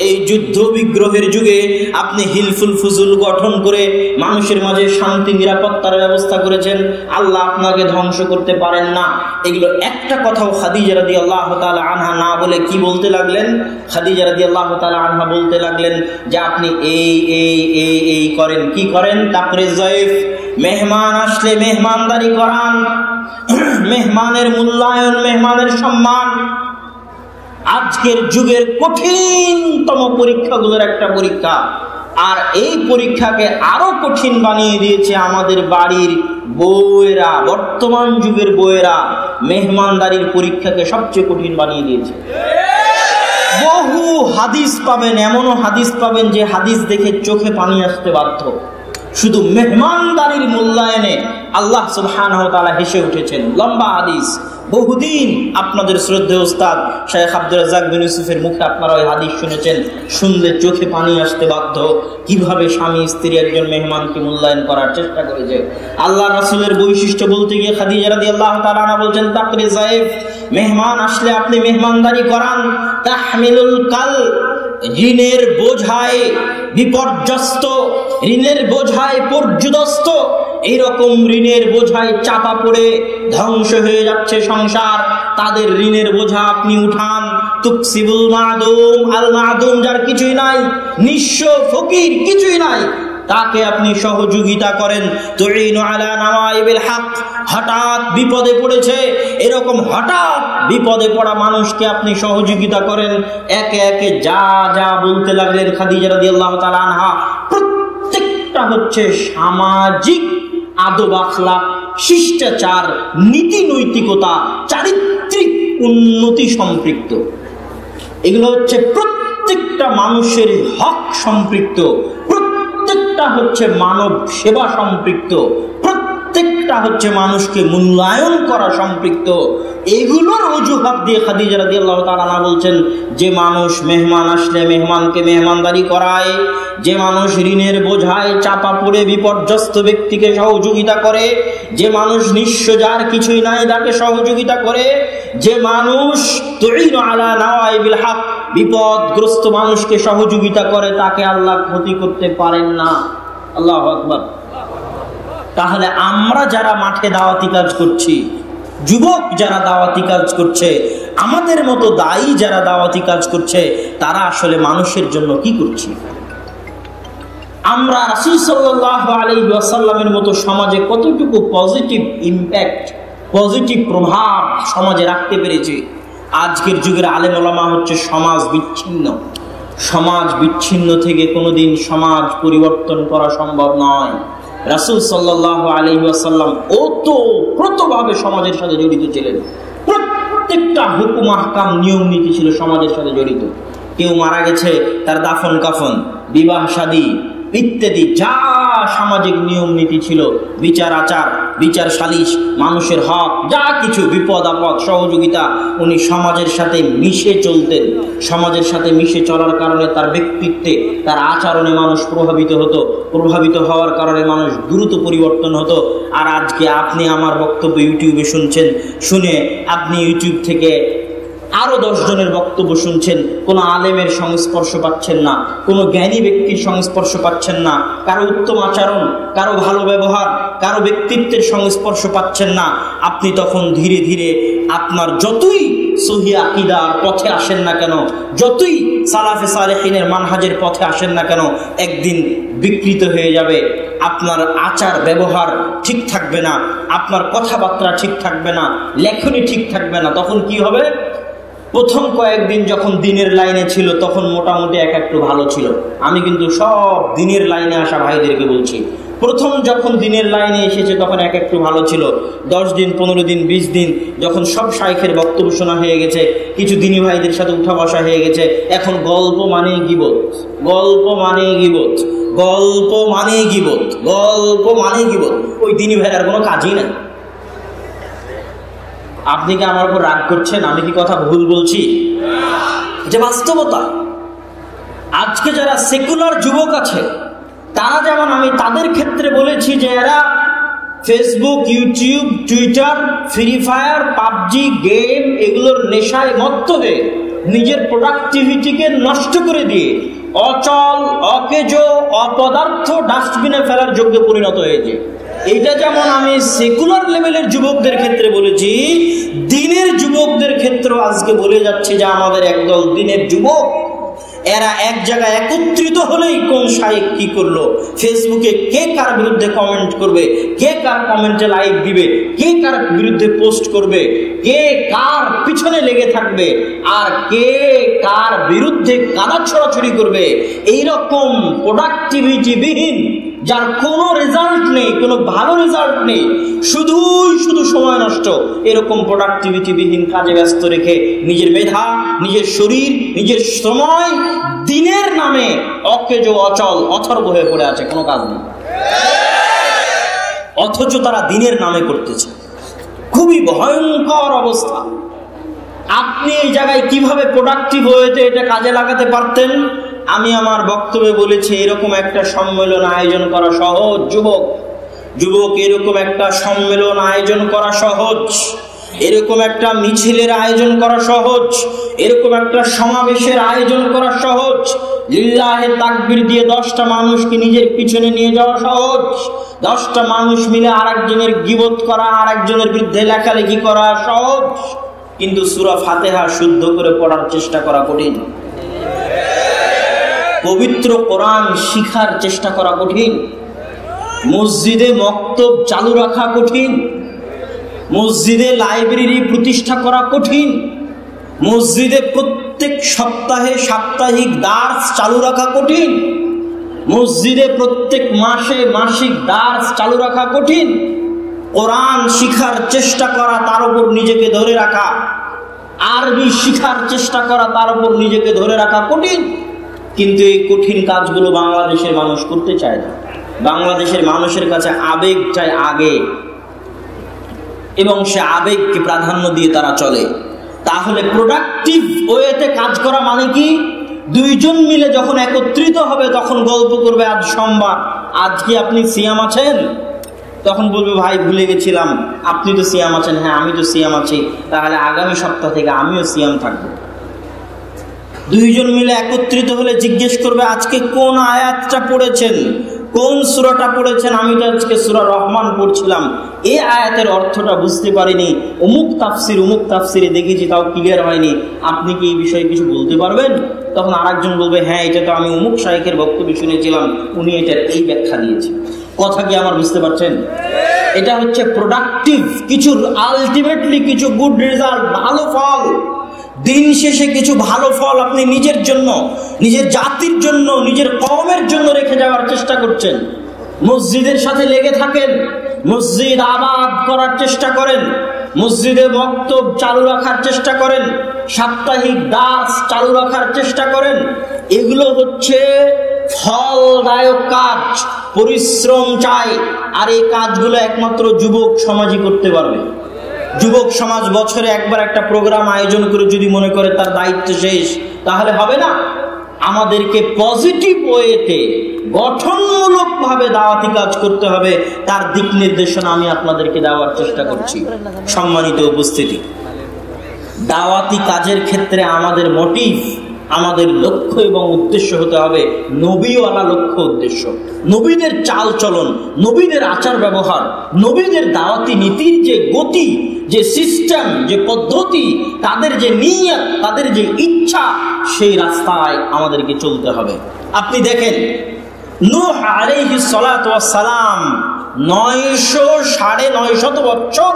এই যুদ্ধ বিগ্রহের যুগে আপনি হিলফুল ফুজুল গঠন করে মানুষের মাঝে শান্তি নিরাপত্তার ব্যবস্থা করেছেন, আল্লাহ আপনাকে ধ্বংস করতে পারেন না। এগুলো একটা কথাও খাদিজা রাদিয়াল্লাহু তাআলা আনহা না বলে কি বলতে লাগলেন? খাদিজা রাদিয়াল্লাহু তাআলা আনহা বলতে লাগলেন যে আপনি এই এই এই এই করেন। কি করেন? তাকরিজ যায়েফ, মেহমান আসলে মেহমানদারি করান, মেহমানের মূল্যায়ন, মেহমানের সম্মান। আজকের যুগের কঠিনতম পরীক্ষাগুলোর একটা পরীক্ষা, আর এই পরীক্ষাকে আরো কঠিন বানিয়ে দিয়েছে আমাদের বাড়ির বউয়েরা। বর্তমান যুগের বউয়েরা মেহমানদারির পরীক্ষাকে সবচেয়ে কঠিন বানিয়ে দিয়েছে। বহু হাদিস পাবেন, এমনও হাদিস পাবেন যে হাদিস দেখে চোখে পানি আসতে বাধ্য। শুধু মেহমানদারির মূল্যায়নে আল্লাহ সুবহানাহু ওয়া তাআলা হেসে উঠেছেন। লম্বা হাদিস, বহুদিন আপনাদের শ্রদ্ধেয় উস্তাদ শেখ আব্দুর রাজ্জাক বিন ইউসুফের মুখে আপনারা ওই হাদিস শুনেছেন, শুনলে চোখে পানি আসতে বাধ্য। কিভাবে স্বামী স্ত্রী একজন মেহমানকে মূল্যায়ন করার চেষ্টা করেছে। আল্লাহ রাসূলের বৈশিষ্ট্য বলতে গিয়ে খাদিজা রাদিয়াল্লাহু তাআলা আনহা বলছেন, তাকরিজ যায়েফ, মেহমান আসলে আপনি মেহমানদারি করান। তাহমিলুল কাল, ঋণের বোঝায় বিপর্যস্ত, ঋণের বোঝায় পর্যুদস্ত, এইরকম ঋণের বোঝায় চাপা পড়ে ধ্বংস হয়ে যাচ্ছে সংসার, তাদের ঋণের বোঝা আপনি উঠান। তুকসিবুল মাদুম, আল মাদুম, যার কিছুই নাই, নিঃস্ব ফকির, কিছুই নাই, তাকে আপনি সহযোগিতা করেন। তুইনু আলা নাওয়াইবিল হক, হঠাৎ বিপদে পড়েছে, এরকম হঠাৎ বিপদে পড়া মানুষকে আপনি সহযোগিতা করেন। একে একে যা যা বলতে লাগলেন খাদিজা রাদিয়াল্লাহু তাআলা আনহা, প্রত্যেকটা হচ্ছে সামাজিক আদব আখলাক, শিষ্টাচার, নীতি নৈতিকতা, চারিত্রিক উন্নতি সম্পৃক্ত। এগুলো হচ্ছে প্রত্যেকটা মানুষের হক সম্পৃক্ত, প্রত্যেকটা হচ্ছে মানব সেবা সম্পৃক্ত, প্রত্যেকটা হচ্ছে মানুষকে মূল্যায়ন করা সম্পৃক্ত। এগুলোর অজুহাত দিয়ে খাদিজা রাদিয়াল্লাহু তাআলা আনহা বলছেন, যে মানুষ মেহমান আসলে মেহমানকে মেহমানদারি করায়, যে মানুষ ঋণের বোঝায় চাপা পড়ে বিপর্যস্ত ব্যক্তিকে সহযোগিতা করে, যে মানুষ নিঃস্ব যার কিছুই নাই তাকে সহযোগিতা করে, যে মানুষ তুইনু আলা নাওয়াইবিল হক, বিপদগ্রস্ত মানুষকে সহযোগিতা করে, তাকে আল্লাহ ক্ষতি করতে পারেন না। আল্লাহু আকবার। তাহলে আমরা যারা মাঠে দাওয়াতি কাজ করছি, যুবক যারা দাওয়াতি কাজ করছে, আমাদের মতো দায়ী যারা দাওয়াতি কাজ করছে, তারা আসলে মানুষের জন্য কি করছি? আমরা রাসূল সাল্লাল্লাহু আলাইহি ওয়াসাল্লামের মতো সমাজে কতটুকু পজিটিভ ইমপ্যাক্ট, পজিটিভ প্রভাব সমাজে রাখতে পেরেছি? আজকের যুগের আলেম ওলামা হচ্ছে সমাজ বিচ্ছিন্ন। সমাজ বিচ্ছিন্ন থেকে কোনোদিন সমাজ পরিবর্তন করা সম্ভব নয়। রাসূল সাল্লাল্লাহু আলাইহি ওয়াসাল্লাম ওতপ্রোতভাবে সমাজের সাথে জড়িত ছিলেন। প্রত্যেকটা হুকুম আহকাম, নিয়ম নীতি ছিল সমাজের সাথে জড়িত। কেউ মারা গেছে, তার দাফন কাফন, বিবাহ শাদী ইত্যাদি যা সামাজিক নিয়ম নীতি ছিল, বিচার আচার, বিচার সালিশ, মানুষের হক, যা কিছু, বিপদ আপদ, সহযোগিতা, উনি সমাজের সাথে মিশে চলতেন। সমাজের সাথে মিশে চলার কারণে তার ব্যক্তিত্বে, তার আচরণে মানুষ প্রভাবিত হতো। প্রভাবিত হওয়ার কারণে মানুষ দ্রুত পরিবর্তন হতো। আর আজকে আপনি আমার বক্তব্য ইউটিউবে শুনছেন, শুনে আপনি ইউটিউব থেকে আরো 10 জনের বক্তব্য শুনছেন, কোনো আলেমের সংস্পর্শ পাচ্ছেন না, কোনো জ্ঞানী ব্যক্তির সংস্পর্শ পাচ্ছেন না, কারো উত্তম আচরণ, কারো ভালো ব্যবহার, কারো ব্যক্তিত্বের সংস্পর্শ পাচ্ছেন না। আপনি তখন ধীরে ধীরে আপনার যতই সহিহ আকীদার পথে আসেন না কেন, যতই সালাফে সালেহিনের মানহাজের পথে আসেন না কেন, একদিন বিকৃত হয়ে যাবে। আপনার আচার ব্যবহার ঠিক থাকবে না, আপনার কথাবার্তা ঠিক থাকবে না, লেখনী ঠিক থাকবে না। তখন কি হবে? প্রথম কয়েকদিন যখন দিনের লাইনে ছিল তখন মোটামুটি একটু ভালো ছিল। আমি কিন্তু সব দিনের লাইনে আসা ভাইদেরকে বলছি, প্রথম যখন দিনের লাইনে এসেছে তখন একটু ভালো ছিল। 10 দিন, 15 দিন, 20 দিন যখন সব শাইখের বক্তব্য শোনা হয়ে গেছে, কিছু দিনী ভাইদের সাথে উঠা বসা হয়ে গেছে, এখন গল্প মানে গীবত, গল্প মানে গীবত, গল্প মানে গীবত, গল্প মানে গীবত। ওই দিনী ভাইয়ের কোনো কাজই নাই। আপনি কি আমার উপর রাগ করছেন? আমি কি কথা ভুল বলছি? যে বাস্তবতা, আজকে যারা সেকুলার যুবক আছে তারা, যেমন আমি তাদের ক্ষেত্রে বলেছি যে এরা Facebook, YouTube, Twitter, free fire, PUBG game এগুলোর নেশায় মত্ত হয়ে নিজের প্রোডাক্টিভিটিকে নষ্ট করে দিয়ে অচল, অকেজো, অপদার্থ ডাস্টবিনে ফেলার যোগ্য পরিণত হয়েছে। এইটা যেমন আমি সেকুলার লেভেলের যুবকদের ক্ষেত্রে বলেছি, দিনের যুবকদের ক্ষেত্রেও আজকে বলে যাচ্ছে যে আমাদের একদল দিনের যুবক, এরা এক জায়গায় একত্রিত হলেই কোন শাইখ কি করলো, ফেসবুকে কে কার বিরুদ্ধে কমেন্ট করবে, কে কার কমেন্টে লাইক দিবে, কে কার বিরুদ্ধে পোস্ট করবে, কে কার পিছনে লেগে থাকবে, আর কে কার বিরুদ্ধে কাদা ছড়াছড়ি করবে, এইরকম প্রোডাক্টিভিটি বিহীন, যার কোনো রেজাল্ট নেই, কোনো ভালো রেজাল্ট নেই, শুধু সময় নষ্ট, এরকম প্রোডাক্টিভিটি বিহীন কাজে ব্যস্ত রেখে নিজের মেধা, নিজের শরীর, নিজের সময় দিনের নামে অকেজো, অচল, অথর্ব হয়ে পড়ে আছে, কোনো কাজ নেই। অথচ তারা দিনের নামে করতেছে। খুবই ভয়ঙ্কর অবস্থা। আপনি এই জায়গায় কিভাবে প্রোডাক্টিভ হয়েছে এটা কাজে লাগাতে পারতেন? আমি আমার বক্তব্যে বলেছি, এরকম একটা সম্মেলন আয়োজন করা সহজ। যুবক এরকম একটা সম্মেলন আয়োজন করা সহজ, এরকম একটা মিছিলের আয়োজন করা সহজ, এরকম একটা সমাবেশের আয়োজন করা সহজ, লিল্লাহে তাকবীর দিয়ে 10টা মানুষকে নিজের পিছনে নিয়ে যাওয়া সহজ, 10টা মানুষ মিলে আরেকজনের গীবত করা, আরেকজনের বিরুদ্ধে লেখালেখি করা সহজ, কিন্তু সূরা ফাতিহা শুদ্ধ করে পড়ার চেষ্টা করা কঠিন। পবিত্র কোরআন শিখার চেষ্টা করা কঠিন, মসজিদে মক্তব চালু রাখা কঠিন, মসজিদে লাইব্রেরি প্রতিষ্ঠা করা কঠিন, মসজিদে প্রত্যেক সপ্তাহে সাপ্তাহিক দার্স চালু রাখা কঠিন, মসজিদে প্রত্যেক মাসে মাসিক দার্স চালু রাখা কঠিন, কোরআন শিখার চেষ্টা করা, তার উপর নিজেকে ধরে রাখা, আরবি শিখার চেষ্টা করা, তার উপর নিজেকে ধরে রাখা কঠিন। কিন্তু এই কঠিন কাজগুলো বাংলাদেশের মানুষ করতে চায় না। বাংলাদেশের মানুষের কাছে আবেগ চায় আগে, এবং সে আবেগকে প্রাধান্য দিয়ে তারা চলে। তাহলে প্রোডাক্টিভ ওয়েতে কাজ করা মানে কি? দুইজন মিলে যখন একত্রিত হবে তখন গল্প করবে, আজ সোমবার, আজকে আপনি সিয়াম আছেন? তখন বলবে ভাই ভুলে গেছিলাম, আপনি তো সিয়াম আছেন। হ্যাঁ আমি তো সিয়াম আছি, তাহলে আগামী সপ্তাহ থেকে আমিও সিয়াম থাকবো। দুইজন মিলে একত্রিত হলে জিজ্ঞেস করবে আজকে কোন আয়াতটা পড়েছেন, কোন সূরাটা পড়েছেন? আমি তো আজকে সূরা রহমান পড়ছিলাম, এই আয়াতের অর্থটা বুঝতে পারিনি, অমুক তাফসিরে দেখেছি, তাও ক্লিয়ার হয়নি, আপনি কি এই বিষয়ে কিছু বলতে পারবেন? তখন আরেকজন বলবে হ্যাঁ এটা তো আমি অমুক শাইখের বক্তব্য শুনেছিলাম, উনি এটার এই ব্যাখ্যা দিয়েছেন। কথা কি আমার বুঝতে পারছেন? এটা হচ্ছে প্রোডাক্টিভ কিছু, আলটিমেটলি কিছু গুড রেজাল্ট, ভালো ফল। দিন শেষে কিছু ভালো ফল আপনি নিজের জন্য, নিজের জাতির জন্য, নিজের কওমের জন্য রেখে যাওয়ার চেষ্টা করছেন। মসজিদের সাথে লেগে থাকেন, মসজিদ আবাদ করার চেষ্টা করেন, মসজিদে বক্তব্য চালু রাখার চেষ্টা করেন, সাপ্তাহিক দাস চালু রাখার চেষ্টা করেন। এগুলো হচ্ছে ফলদায়ক কাজ, পরিশ্রম চাই। আর এই কাজগুলো একমাত্র যুবক সমাজই করতে পারবে। যুবক সমাজ বছরে একবার একটা প্রোগ্রাম আয়োজন করে যদি মনে করে তার দায়িত্ব শেষ, তাহলে হবে না। আমাদেরকে পজিটিভ ওয়েতে গঠনমূলক ভাবে দাওয়াতি কাজ করতে হবে, তার দিক নির্দেশনা আমি আপনাদেরকে দেওয়ার চেষ্টা করছি। সম্মানিত উপস্থিতি, দাওয়াতি কাজের ক্ষেত্রে আমাদের মোটিভ, আমাদের লক্ষ্য এবং উদ্দেশ্য হতে হবে নবীওয়ালা লক্ষ্য উদ্দেশ্য। নবীদের চাল চলন, নবীদের আচার ব্যবহার, নবীদের দাওয়াতি নীতির যে গতি, যে সিস্টেম, যে পদ্ধতি, তাদের যে নিয়ত, তাদের যে ইচ্ছা, সেই রাস্তায় আমাদেরকে চলতে হবে। আপনি দেখেন নূহ আলাইহিস সালাতু ওয়াস সালাম 900-950 বছর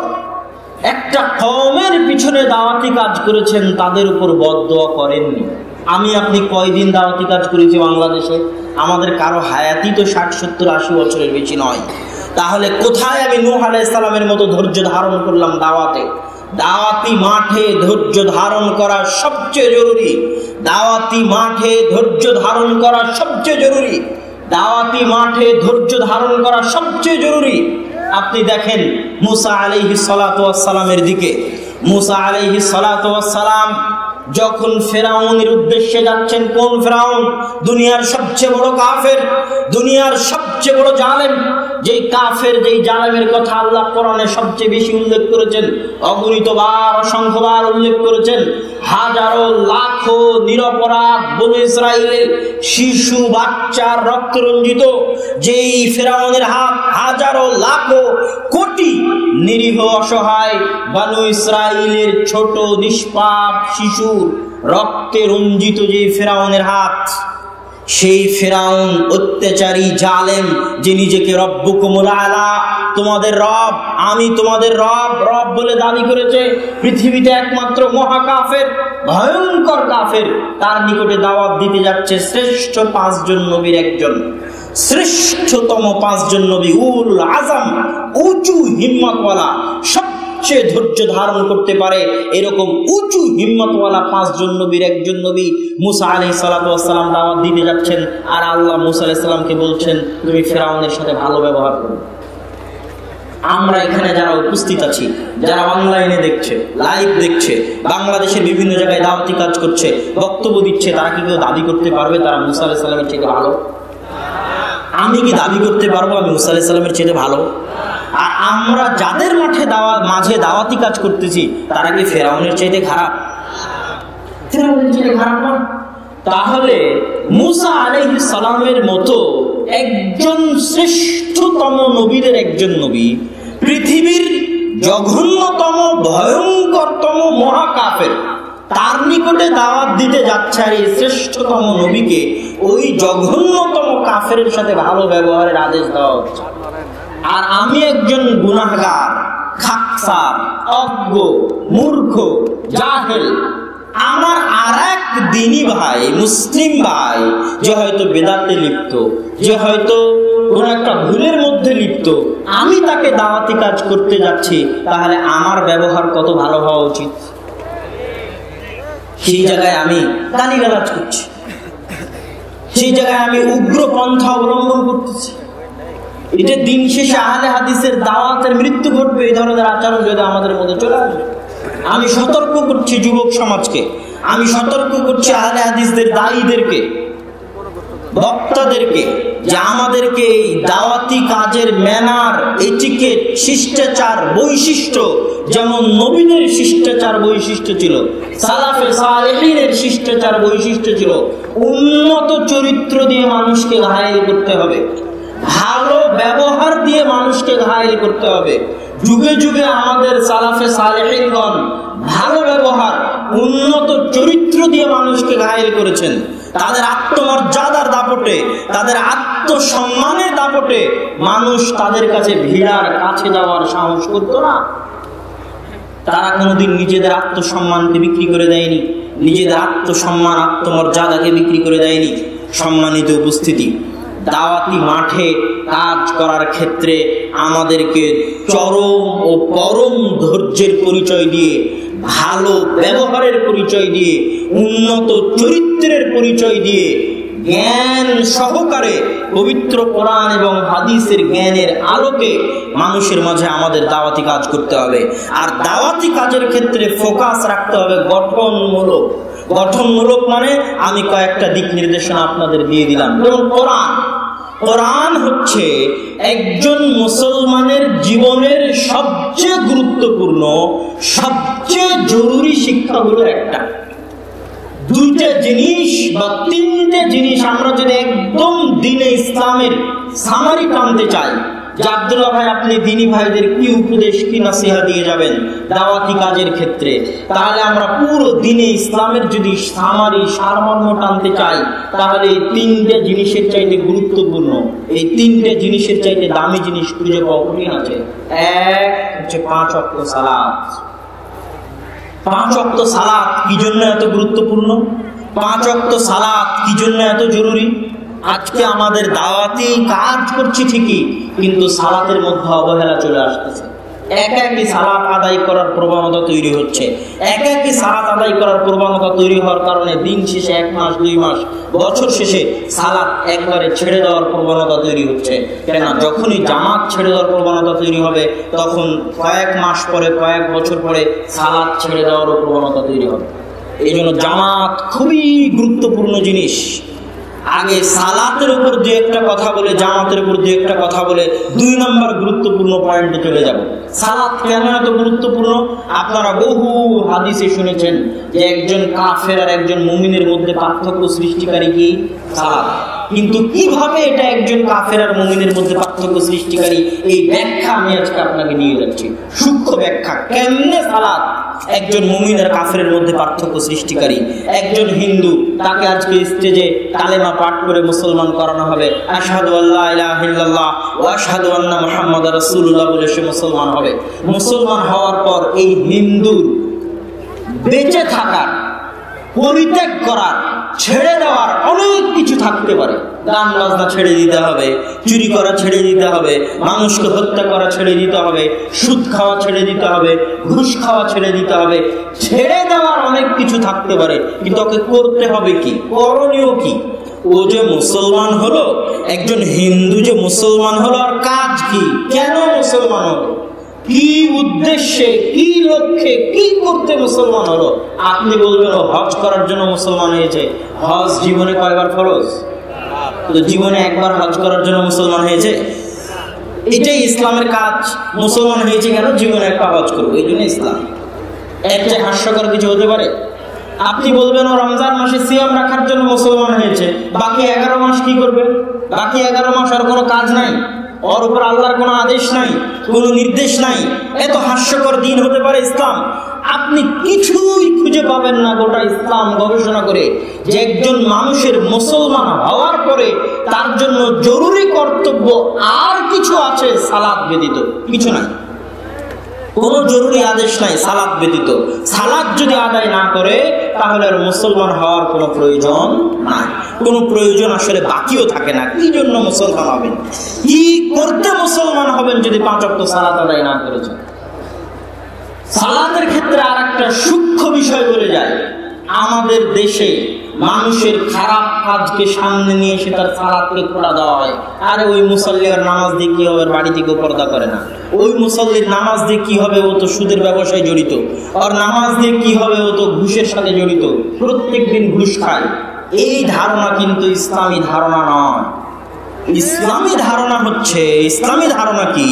একটা কওমের পিছনে দাওয়াতি কাজ করেছেন, তাদের উপর বদদোয়া করেননি। আমি আপনি কয়দিন দাওয়াতি কাজ করেছি বাংলাদেশে? আমাদের কারো হায়াতি তো 60-70-80 বছরের বেশি নয়। তাহলে কোথায় আমি নূহ আলাইহিস সালামের মতো ধৈর্য ধারণ করলাম দাওয়াতে? দাওয়াতি মাঠে ধৈর্য ধারণ করা সবচেয়ে জরুরি। দাওয়াতি মাঠে ধৈর্য ধারণ করা সবচেয়ে জরুরি। দাওয়াতি মাঠে ধৈর্য ধারণ করা সবচেয়ে জরুরি। আপনি দেখেন মুসা আলাইহিস সালাতু ওয়াস সালামের দিকে। মুসা আলাইহিস সালাতু ওয়াস সালাম যখন ফেরাউনের উদ্দেশ্যে যাচ্ছেন, কোন ফেরাউন? দুনিয়ার সবচেয়ে বড় কাফের, দুনিয়ার সবচেয়ে বড় জালেম। যেই কাফের, যেই জালেমের কথা আল্লাহ কোরআনে সবচেয়ে বেশি উল্লেখ করেছেন, অগণিতবার, অসংখ্যবার উল্লেখ করেছেন। হাজারো লাখো নিরপরাধ বনু ইসরাইলের শিশু বাচ্চার রক্তরঞ্জিত যেই ফেরাউনের হাত, হাজারো লাখো কোটি নিরীহ অসহায় বনু ইসরাইলের ছোট নিষ্পাপ শিশু রক্তে রঞ্জিত যে ফেরাউনের হাত, সেই ফেরাউন অত্যাচারী জালেম, যে নিজেকে রব্বুকুমুল আলা, তোমাদের রব, আমি তোমাদের রব, রব বলে দাবি করেছে, পৃথিবীতে একমাত্র মহা কাফের, ভয়ঙ্কর কাফের, তার নিকটে দাওয়াত দিতে যাচ্ছে শ্রেষ্ঠ 5 জন নবীর একজন, শ্রেষ্ঠতম 5 জন নবী, উল আজম, উঁচু হিম্মতওয়ালা, সবচেয়ে ধৈর্য ধারণ করতে পারে এরকম উঁচু হিম্মতওয়ালা 5 জন নবীর একজন নবী মুসা আলাইহিস সালাতু ওয়াস সালাম দাওয়াত দিতে যাচ্ছেন। আর আল্লাহ মুসা আলাইহিস সালামকে বলছেন তুমি ফেরাউনের সাথে ভালো ব্যবহার করো। আমরা এখানে যারা উপস্থিত আছি, যারা অনলাইনে দেখছে, লাইভ দেখছে, বাংলাদেশের বিভিন্ন জায়গায় দাওয়াতি কাজ করছে, বক্তব্য দিচ্ছে, তারা কি কেউ দাবি করতে পারবে তারা মুসা আলাইহিস সালামের চেয়ে ভালো? আমি কি দাবি করতে পারবো আমি মুসা আলাইহিস সালামের চেয়ে ভালো? আর আমরা যাদের মাঝে দাওয়াতি কাজ করতেছি, তারা কি ফেরাউনের চাইতে খারাপ? ফেরাউনের চাইতে খারাপ না। তাহলে মুসা আলাইহিস সালামের মতো একজন শ্রেষ্ঠতম নবীদের একজন নবী, পৃথিবীর জঘন্যতম ভয়ঙ্করতম মহাকাফের, তার নিকটে দাওয়াত দিতে যাচ্ছে। আর এই শ্রেষ্ঠতম নবীকে ওই জঘন্যতম কাফেরের সাথে ভালো ব্যবহারের আদেশ দেওয়া হচ্ছে। আর আমি একজন গুনাহগার, খাকসার, অজ্ঞ, মূর্খ, জাহেল, আমার আর এক দিনী ভাই, মুসলিম ভাই, যে হয়তো বেদাতে লিপ্ত, যে হয়তো কোন একটা ভুলের মধ্যে লিপ্ত, আমি তাকে দাওয়াতি কাজ করতে যাচ্ছি, তাহলে আমার ব্যবহার কত ভালো হওয়া উচিত। সেই জায়গায় আমি গালিগালাজ করছি, সেই জায়গায় আমি উগ্র পন্থা অবলম্বন করতেছি। এটা দিন শেষে আহলে হাদিসের দাওয়াতের মৃত্যু ঘটবে। এই ধরনের আচরণ যদি আমাদের মধ্যে চলে আসবে, আমি সতর্ক করছি যুবক সমাজকে, আমি সতর্ক করছি আহলে হাদিসদের দায়ীদেরকে, বক্তাদেরকে, যে আমাদেরকে এই দাওয়াতি কাজের ম্যানার, এটিকেট, শিষ্টাচার, বৈশিষ্ট্য, যেমন নবীদের শিষ্টাচার বৈশিষ্ট্য ছিল, সালাফে সালেহিনের শিষ্টাচার বৈশিষ্ট্য ছিল, উন্নত চরিত্র দিয়ে মানুষকে ঘায়েল করতে হবে, ভালো ব্যবহার দিয়ে মানুষকে ঘায়েল করতে হবে। যুগে যুগে আমাদের সালাফে সালেহিনগণ ভালো ব্যবহার, উন্নত চরিত্র দিয়ে মানুষকে ঘায়েল করেছেন। তাদের আত্মমর্যাদার দাপটে, তাদের আত্মসম্মানের দাপটে মানুষ তাদের কাছে ভিড়ার, কাছে যাওয়ার সাহস করতো না। তারা কোনোদিন নিজেদের আত্মসম্মানকে বিক্রি করে দেয়নি, নিজেদের আত্মসম্মান, আত্মমর্যাদাকে বিক্রি করে দেয়নি। সম্মানিত উপস্থিতি, দাওয়াতি মাঠে কাজ করার ক্ষেত্রে আমাদেরকে চরম ও পরম ধৈর্যের পরিচয় দিয়ে, ভালো ব্যবহারের পরিচয় দিয়ে, উন্নত চরিত্রের পরিচয় দিয়ে, জ্ঞান সহকারে পবিত্র কোরআন এবং হাদিসের জ্ঞানের আলোকে মানুষের মাঝে আমাদের দাওয়াতি কাজ করতে হবে। আর দাওয়াতি কাজের ক্ষেত্রে ফোকাস রাখতে হবে গঠনমূলক। গঠনমূলক মানে আমি কয়েকটা দিক নির্দেশনা আপনাদের দিয়ে দিলাম। যেমন কোরআন হচ্ছে একজন মুসলমানের জীবনের সবচেয়ে গুরুত্বপূর্ণ, সবচেয়ে জরুরি শিক্ষাগুলোর একটা। দুইটা জিনিস বা তিনটে জিনিস আমরা যদি একদম দ্বীনে ইসলামের সামারি টানতে চাই, যে আব্দুল্লাহ ভাই আপনি দ্বীনী ভাইদের কি উপদেশ, কি নসিহত দিয়ে যাবেন দাওয়াতি কাজের ক্ষেত্রে, তাহলে আমরা পুরো দ্বীনে ইসলামের যদি সামারি সারমর্ম টানতে চাই, তাহলে এই তিনটে জিনিসের চাইতে গুরুত্বপূর্ণ, এই তিনটে জিনিসের চাইতে দামি জিনিস খুঁজে পাওয়া কঠিন আছে। এক হচ্ছে 5 ওয়াক্ত সালাত। 5 ওয়াক্ত সালাত কি জন্য এত গুরুত্বপূর্ণ? 5 ওয়াক্ত সালাত কি জন্য এত জরুরি? আজকে আমাদের দাওয়াতি কাজ করছি ঠিকই, কিন্তু সালাতের মধ্যে অবহেলা চলে আসতেছে। একাকি সালাত আদায় করার প্রবণতা তৈরি হচ্ছে। একাকি সালাত আদায় করার প্রবণতা তৈরি হওয়ার কারণে দিন শেষে 1 মাস 2 মাস, বছর শেষে সালাত একবারে ছেড়ে দেওয়ার প্রবণতা তৈরি হচ্ছে। কেন? যখনই জামাত ছেড়ে দেওয়ার প্রবণতা তৈরি হবে, তখন কয়েক মাস পরে, কয়েক বছর পরে সালাত ছেড়ে দেওয়ার প্রবণতা তৈরি হবে। এই জন্য জামাত খুবই গুরুত্বপূর্ণ জিনিস। আগে সালাতের উপর যে একটা কথা বলে, জামাতের উপর যে একটা কথা বলে, 2 নম্বর গুরুত্বপূর্ণ পয়েন্টে চলে যাব। সালাত কেন এত গুরুত্বপূর্ণ? আপনারা বহু হাদিসে শুনেছেন যে একজন কাফের আর একজন মুমিনের মধ্যে পার্থক্য সৃষ্টিকারী কি? সালাত। কিন্তু কিভাবে এটা একজন কাফের আর মুমিনের মধ্যে পার্থক্য সৃষ্টিকারী, এই ব্যাখ্যা আমি আজকে আপনাকে নিয়ে যাচ্ছি, সূক্ষ্ম ব্যাখ্যা। কেমনে সালাত একজন মুমিন আর কাফেরের মধ্যে পার্থক্য সৃষ্টিকারী। একজন হিন্দু, তাকে আজকে স্টেজে কালেমা পাঠ করে মুসলমান করানো হবে, আশহাদু আল্লা ইলাহা ইল্লাল্লাহ ওয়া আশহাদু আন্না মুহাম্মাদার রাসূলুল্লাহ বলে সে মুসলমান হবে। মুসলমান হওয়ার পর এই হিন্দুর বেঁচে থাকার, পরিত্যাগ করার, ছেড়ে দেওয়ার অনেক কিছু থাকতে পারে। গান বাজনা ছেড়ে দিতে হবে, চুরি করা ছেড়ে দিতে হবে, মানুষকে হত্যা করা ছেড়ে দিতে হবে, সুদ খাওয়া ছেড়ে দিতে হবে, ঘুষ খাওয়া ছেড়ে দিতে হবে। ছেড়ে দেওয়ার অনেক কিছু থাকতে পারে, কিন্তু ওকে করতে হবে কি? করণীয় কি? ও যে মুসলমান হলো, একজন হিন্দু যে মুসলমান হলো, আর কাজ কি? কেন মুসলমান হলো? কি উদ্দেশ্যে, কি লক্ষ্যে, কি করতে মুসলমান হলো? আপনি বলবেন ও হজ করার জন্য মুসলমান হয়েছে। হজ জীবনে কয়বার ফরজ? তো জীবনে একবার হজ করার জন্য মুসলমান হয়েছে। এটাই ইসলামের কাজ। মুসলমান হয়েছে কেন? জীবনে একটা হজ করবো, এই জন্য ইসলাম। এর চেয়ে হাস্যকর কিছু হতে পারে? আপনি বলবেন ও রমজান মাসে সিয়াম রাখার জন্য মুসলমান হয়েছে, বাকি 11 মাস কি করবে? বাকি 11 মাস আর কোনো কাজ নাই, ওর উপর আল্লাহর কোনো আদেশ নাই, কোনো নির্দেশ নাই। এত হাস্যকর দিন হতে পারে ইসলাম? আপনি কিছুই খুঁজে পাবেন না গোটা ইসলাম গবেষণা করে যে একজন মানুষের মুসলমান হওয়ার পরে তার জন্য জরুরি কর্তব্য আর কিছু আছে সালাত ব্যতীত। কিছু নাই, কোনো জরুরি আদেশ নাই সালাত ব্যতীত। সালাত যদি আদায় না করে তাহলে আর মুসলমান হওয়ার কোনো প্রয়োজন নাই, কোনো প্রয়োজন আসলে বাকিও থাকে না। কি জন্য মুসলমান হবেন, কি করতে মুসলমান হবেন যদি 5 ওয়াক্ত সালাত আদায় না করেছেন? সালাতের ক্ষেত্রে আর একটা সূক্ষ্ম বিষয় বলে যায়, আমাদের দেশে মানুষের খারাপ কাজকে সামনে নিয়ে এসে তার সালাতকে খোলা দেওয়া হয়। আরে ওই মুসল্লির নামাজ দিয়ে কি হবে, বাড়ি থেকে পর্দা করে না। ওই মুসল্লির নামাজ দিয়ে কি হবে, ও তো সুদের ব্যবসায় জড়িত। আর নামাজ দিয়ে কি হবে, ও তো ঘুষের সাথে জড়িত, প্রত্যেক দিন ঘুষ খায়। এই ধারণা কিন্তু ইসলামী ধারণা নয়। ইসলামী ধারণা হচ্ছে, ইসলামী ধারণা কি,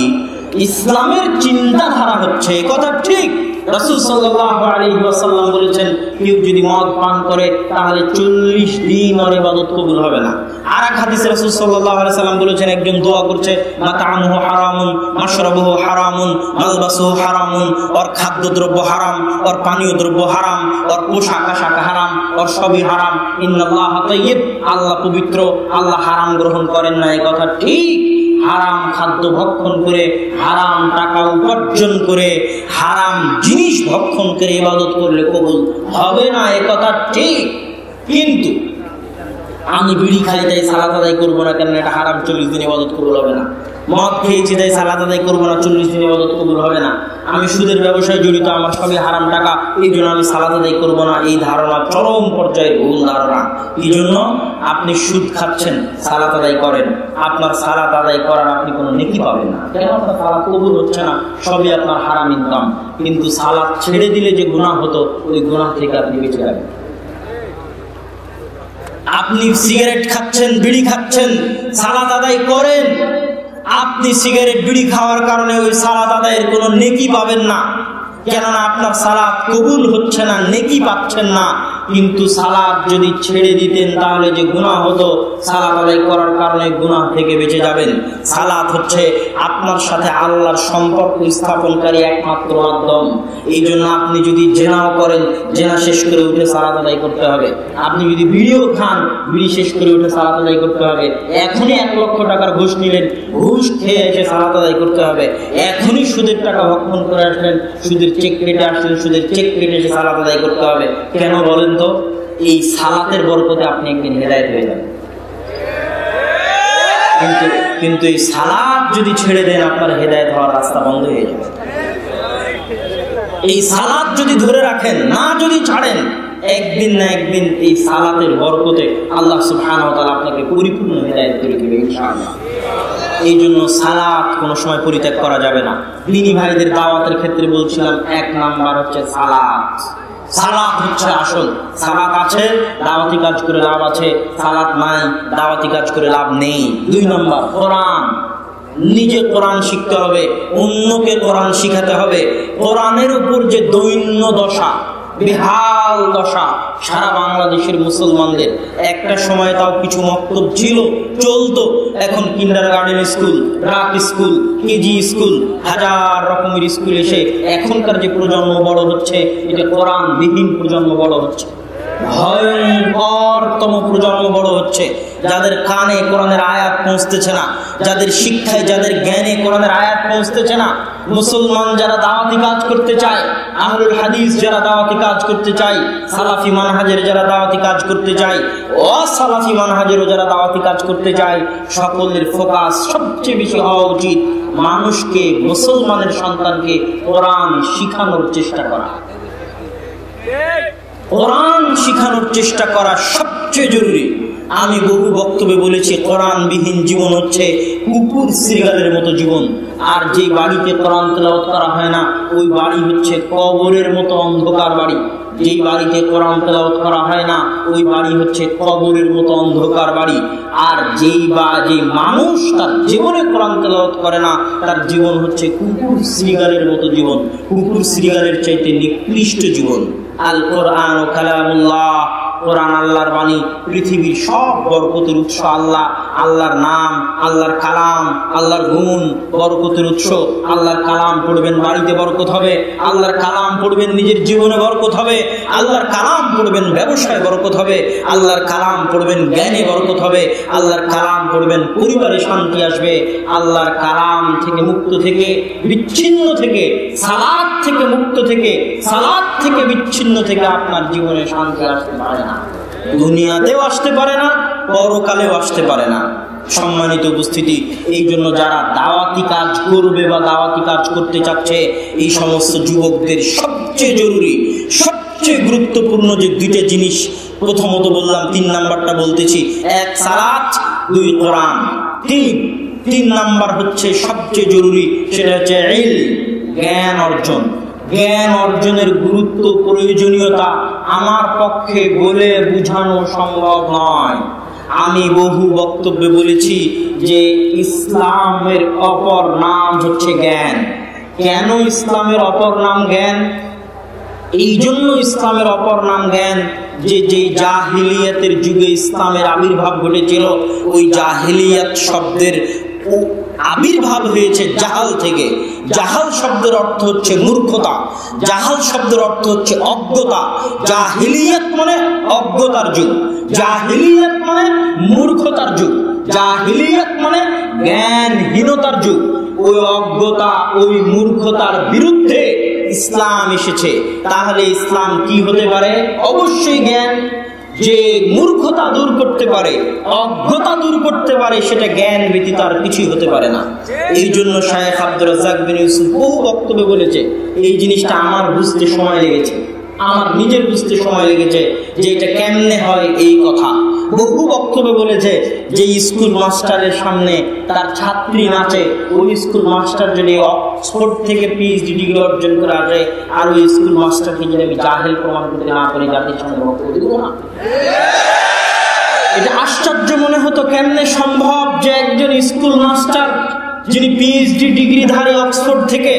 ইসলামের চিন্তাধারা হচ্ছে, কথা ঠিক। রাসূল সাল্লাল্লাহু আলাইহি ওয়াসাল্লাম বলেছেন, কেউ যদি মদ পান করে তাহলে 40 দিন ওর ইবাদত কবুল হবে না। আর এক হাদিসে রাসূল সাল্লাল্লাহু আলাইহি ওয়াসাল্লাম বলেছেন, একজন দোয়া করছে, মাতামুহু হারামুন মাশরাবুহু হারামুন মালবাসুহু হারামুন, ওর খাদ্যদ্রব্য হারাম, ওর পানীয় দ্রব্য হারাম, ওর পোশাক আশাক হারাম, ওর সবই হারাম। ইন্নাল্লাহা তাইয়্যিব, আল্লাহ পবিত্র, আল্লাহ হারাম গ্রহণ করেন না, এই কথা ঠিক। হারাম খাদ্য ভক্ষণ করে, হারাম টাকা উপার্জন করে, হারাম জিনিস ভক্ষণ করে ইবাদত করলে কবুল হবে না, এ কথা ঠিক। কিন্তু আমি বিড়ি খাই তাই সালাত আদায় করবো না কেন, এটা হারাম, 40 দিন ইবাদত কবুল হবে না। মদ খেয়েছি তাই সালাত আদায় করবো না, 40 দিন ইবাদত কবুল হবে না। আমি সুদের ব্যবসায় জড়িত, আমার সবই হারাম টাকা, এই জন্য আমি সালাত আদায় করবো না। এই ধারণা চরম পর্যায়ে ভুল ধারণা। এই জন্য আপনি সুদ খাচ্ছেন, সালাত আদায় করেন, আপনার সালাত আদায় করার আপনি কোনো নেকি পাবেন না। কেন? আপনার সালাত কবুল হচ্ছে না, সবই আপনার হারাম ইনকাম। কিন্তু সালাত ছেড়ে দিলে যে গুনাহ হতো, ওই গুনাহ থেকে আপনি বেঁচে যাবেন। আপনি সিগারেট খাচ্ছেন, বিড়ি খাচ্ছেন, সালাত আদায় করেন, আপনি সিগারেট বিড়ি খাওয়ার কারণে ওই সালাত আদায়ের কোনো নেকি পাবেন না। কেননা আপনার সালাত কবুল হচ্ছে না, নেকি পাচ্ছেন না। কিন্তু সালাত যদি ছেড়ে দিতেন তাহলে যে গুনাহ হতো, সালাত আদায় করার কারণে গুনাহ থেকে বেঁচে যাবেন। সালাত হচ্ছে আপনার সাথে আল্লাহর সম্পর্ক স্থাপনকারী একমাত্র মাধ্যম। এই জন্য আপনি যদি জেনাও করেন, জেনা শেষ করে উঠে সালাত আদায় করতে হবে। আপনি যদি বিড়িও খান, বিড়ি শেষ করে উঠে সালাত আদায় করতে হবে। এখনই 1 লক্ষ টাকার ঘুষ নিলেন, ঘুষ খেয়ে এসে সালাত আদায় করতে হবে। এখনই সুদের টাকা ভক্ষণ করে আসলেন, সুদের চেক কেটে আসলেন, সুদের চেক কেটে এসে সালাত আদায় করতে হবে। কেন বলেন তো? এই সালাতের বরকতে আপনি একদিন হেদায়েত হয়ে যাবেন। কিন্তু এই সালাত যদি ছেড়ে দেন, আপনার হেদায়েত হওয়ার রাস্তা বন্ধ হয়ে যাবে। এই সালাত যদি ধরে রাখেন, না যদি ছাড়েন, একদিন না একদিন এই সালাতের বরকতে আল্লাহ সুবহানাহু ওয়া তাআলা আপনাকে পরিপূর্ণ হেদায়েত করে দিবেন ইনশাআল্লাহ। এই জন্য সালাত কোনো সময় পরিত্যাগ করা যাবে না। দিনী ভাইদের দাওয়াতের ক্ষেত্রে বলছিলাম, 1 নাম্বার হচ্ছে সালাত। সালাত হচ্ছে আসল। সালাত আছে, দাওয়াতি কাজ করে লাভ আছে। সালাত নাই, দাওয়াতি কাজ করে লাভ নেই। 2 নম্বর কোরআন। নিজে কোরআন শিখতে হবে, অন্যকে কোরআন শিখাতে হবে। কোরআনের উপর যে দৈন্য দশা, বেহাল দশা সারা বাংলাদেশের মুসলমানদের। একটা সময় তাও কিছু মক্তব ছিল, চলতো। এখন কিন্ডারগার্টেন স্কুল, রাত স্কুল, কেজি স্কুল, 1000 রকমের স্কুল এসে এখনকার যে প্রজন্ম বড় হচ্ছে, এটা কোরআন বিহীন প্রজন্ম বড় হচ্ছে। ভয়ঙ্করতম প্রজন্ম বড় হচ্ছে, যাদের কানে কোরআনের আয়াত পৌঁছতেছে না, যাদের শিক্ষায়, যাদের জ্ঞানে কোরআনের আয়াত পৌঁছতেছে না। মুসলমান যারা দাওয়াতি কাজ করতে চায়, আহলুল হাদিস যারা দাওয়াতি কাজ করতে চায়, সালাফি মানহাজের যারা দাওয়াতি কাজ করতে চায়, অসালাফি মানহাজেরও যারা দাওয়াতি কাজ করতে চায়, সকলের ফোকাস সবচেয়ে বেশি হওয়া উচিত মানুষকে, মুসলমানের সন্তানকে কোরআন শিখানোর চেষ্টা করা। কোরআন শিখানোর চেষ্টা করা সবচেয়ে জরুরি। আমি বহু বক্তব্যে বলেছি, কোরআনবিহীন জীবন হচ্ছে কুকুর শ্রীগালের মতো জীবন। আর যে বাড়িতে কোরআন তেলাওয়াত করা হয় না, ওই বাড়ি হচ্ছে কবরের মতো অন্ধকার বাড়ি। যেই বাড়িতে কোরআন তেলাওয়াত করা হয় না, ওই বাড়ি হচ্ছে কবরের মতো অন্ধকার বাড়ি। আর যেই মানুষ তার জীবনে কোরআন তেলাওয়াত করে না, তার জীবন হচ্ছে কুকুর শ্রীগালের মতো জীবন, কুকুর শ্রীগালের চাইতে নিকৃষ্ট জীবন। আল কোরআন কালামুল্লাহ, কোরআন আল্লাহর বাণী, পৃথিবীর সব বরকতের উৎস আল্লাহ। আল্লাহর নাম, আল্লাহর কালাম, আল্লাহর গুণ বরকতের উৎস। আল্লাহর কালাম পড়বেন, বাড়িতে বরকত হবে। আল্লাহর কালাম পড়বেন, নিজের জীবনে বরকত হবে। আল্লাহর কালাম পড়বেন, ব্যবসায় বরকত হবে। আল্লাহর কালাম পড়বেন, জ্ঞানে বরকত হবে। আল্লাহর কালাম পড়বেন, পরিবারে শান্তি আসবে। আল্লাহর কালাম থেকে মুক্ত থেকে, বিচ্ছিন্ন থেকে, সালাত থেকে মুক্ত থেকে, সালাত থেকে বিচ্ছিন্ন থেকে আপনার জীবনে শান্তি আসতে পারে না, দুনিয়াতেও আসতে পারে না, পরকালেও আসতে পারে না। সম্মানিত উপস্থিতি, এই জন্য যারা দাওয়াতি কাজ করবে বা দাওয়াতি কাজ করতে চাচ্ছে, এই সমস্ত যুবকদের সবচেয়ে জরুরি, সবচেয়ে গুরুত্বপূর্ণ যে দুইটা জিনিস, প্রথমত বললাম, 3 নাম্বারটা বলতেছি, 1 সালাত, 2 কোরআন। 3 নাম্বার হচ্ছে সবচেয়ে জরুরি, সেটা হচ্ছে ইলম, জ্ঞান অর্জন। জ্ঞান অর্জনের গুরুত্ব, প্রয়োজনীয়তা আমার পক্ষে বলে বোঝানো সম্ভব নয়। আমি বহু বক্তব্যে বলেছি যে ইসলামের অপর নাম হচ্ছে জ্ঞান। কেন ইসলামের অপর নাম জ্ঞান? এই জন্য ইসলামের অপর নাম জ্ঞান যে জাহিলিয়াতের যুগে ইসলামের আবির্ভাব ঘটেছিল, ওই জাহিলিয়াত শব্দের আবির্ভাব হয়েছে জাহাল থেকে। জাহাল শব্দের অর্থ হচ্ছে মূর্খতা, জাহাল শব্দের অর্থ হচ্ছে অজ্ঞতা। জাহিলিয়াত মানে অজ্ঞতার যুগ, জাহিলিয়াত মানে মূর্খতার যুগ, জাহিলিয়াত মানে জ্ঞানহীনতার যুগ। ওই অজ্ঞতা, ওই মূর্খতার বিরুদ্ধে ইসলাম এসেছে। তাহলে ইসলাম কি হতে পারে? অবশ্যই জ্ঞান। যে মূর্খতা দূর করতে পারে, অজ্ঞতা দূর করতে পারে, সেটা জ্ঞান ব্যতীত আর কিছুই হতে পারে না। এই জন্য শায়েখ আব্দুর রাজ্জাক বিন ইউসুফ বহু বক্তব্যে বলেছে, এই জিনিসটা আমার বুঝতে সময় লেগেছে, আমার নিজের বুঝতে সময় লেগেছে যে এটা কেমনে হয়। এই কথা বহু বক্তব্যে বলেছে যে স্কুল মাস্টারের সামনে তার ছাত্রী নাচে, ওই স্কুল মাস্টার যদি অক্সফোর্ড থেকে PhD ডিগ্রি অর্জন করে আসে, আর ওই স্কুল মাস্টারকে যদি আমি জাহেল প্রমাণ করতে না পারি, জাতির সামনে বক্তব্য দিব না। এটা আশ্চর্য মনে হতো, কেমনে সম্ভব যে একজন স্কুল মাস্টার যিনি PhD ডিগ্রিধারী অক্সফোর্ড থেকে,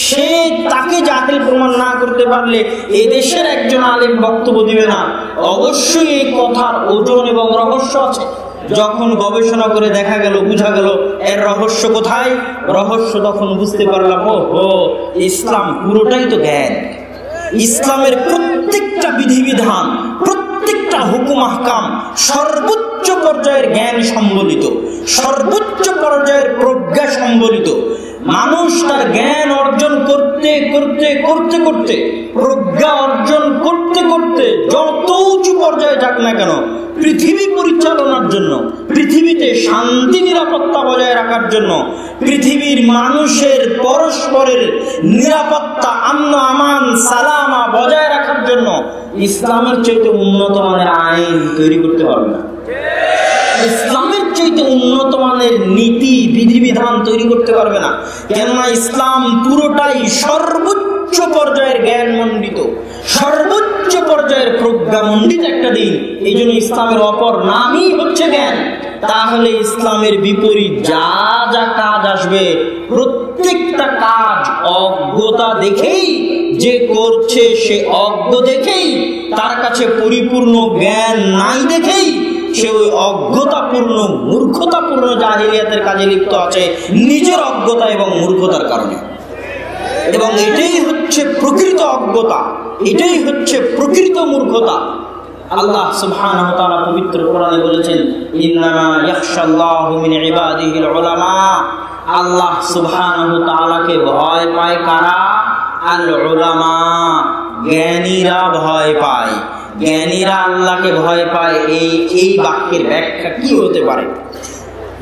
সে তাকে জাহেল প্রমাণ না করতে পারলে এদেশের একজন আলেম বক্তব্য দিবে না। অবশ্যই এই কথার ওজন এবং রহস্য আছে। যখন গবেষণা করে দেখা গেল, বুঝা গেল এর রহস্য কোথায়, রহস্য তখন বুঝতে পারলাম, ওহো, ইসলাম পুরোটাই তো জ্ঞান। ইসলামের প্রত্যেকটা বিধিবিধান, প্রত্যেকটা হুকুম আহকাম সর্বোচ্চ পর্যায়ের জ্ঞান সম্বলিত, সর্বোচ্চ পর্যায়ের প্রজ্ঞা সম্বলিত। মানুষ তার জ্ঞান অর্জন করতে করতে করতে করতে, প্রজ্ঞা অর্জন করতে করতে যত উঁচু পর্যায়ে যাক না কেন, পৃথিবী পরিচালনার জন্য, পৃথিবীতে শান্তি নিরাপত্তা বজায় রাখার জন্য, পৃথিবীর মানুষের পরস্পরের নিরাপত্তা, আমন আমান, সালামা বজায় রাখার জন্য ইসলামের চাইতে উন্নত মানের আইন তৈরি করতে পারবে না। ইসলামের চাইতে উন্নত মানের নীতি বিধিবিধান তৈরি করতে পারবে না। কেননা ইসলাম পুরোটাই সর্বোচ্চ পর্যায়ের জ্ঞান মণ্ডিত, সর্বোচ্চ পর্যায়ের প্রজ্ঞা মণ্ডিত একটা দিন। এই জন্য ইসলামের অপর নামই হচ্ছে জ্ঞান। তাহলে ইসলামের বিপরীত যা যা কাজ আসবে, প্রত্যেকটা কাজ অজ্ঞতা দেখেই যে করছে, সে অজ্ঞ দেখেই, তার কাছে পরিপূর্ণ জ্ঞান নাই দেখেই সে ওই অজ্ঞতাপূর্ণ, মূর্খতাপূর্ণ জাহিলিয়াতের কাজে লিপ্ত আছে, নিজের অজ্ঞতা এবং মূর্খতার কারণে। এবং এটাই হচ্ছে প্রকৃত অজ্ঞতা, এটাই হচ্ছে প্রকৃত মূর্খতা। আল্লাহ সুবহানাহু ওয়া তাআলা পবিত্র কোরআনে বলেছেন, ইন্নামা ইয়াখশাল্লাহু মিন ইবাদিহিল উলামা। আল্লাহ সুবহানাহু ওয়া তাআলাকে ভয় পায় কারা? আল উলামা, জ্ঞানীরা ভয় পায়। জ্ঞানীরা আল্লাহকে ভয় পায়। এই বাক্যের ব্যাখ্যা কি হতে পারে?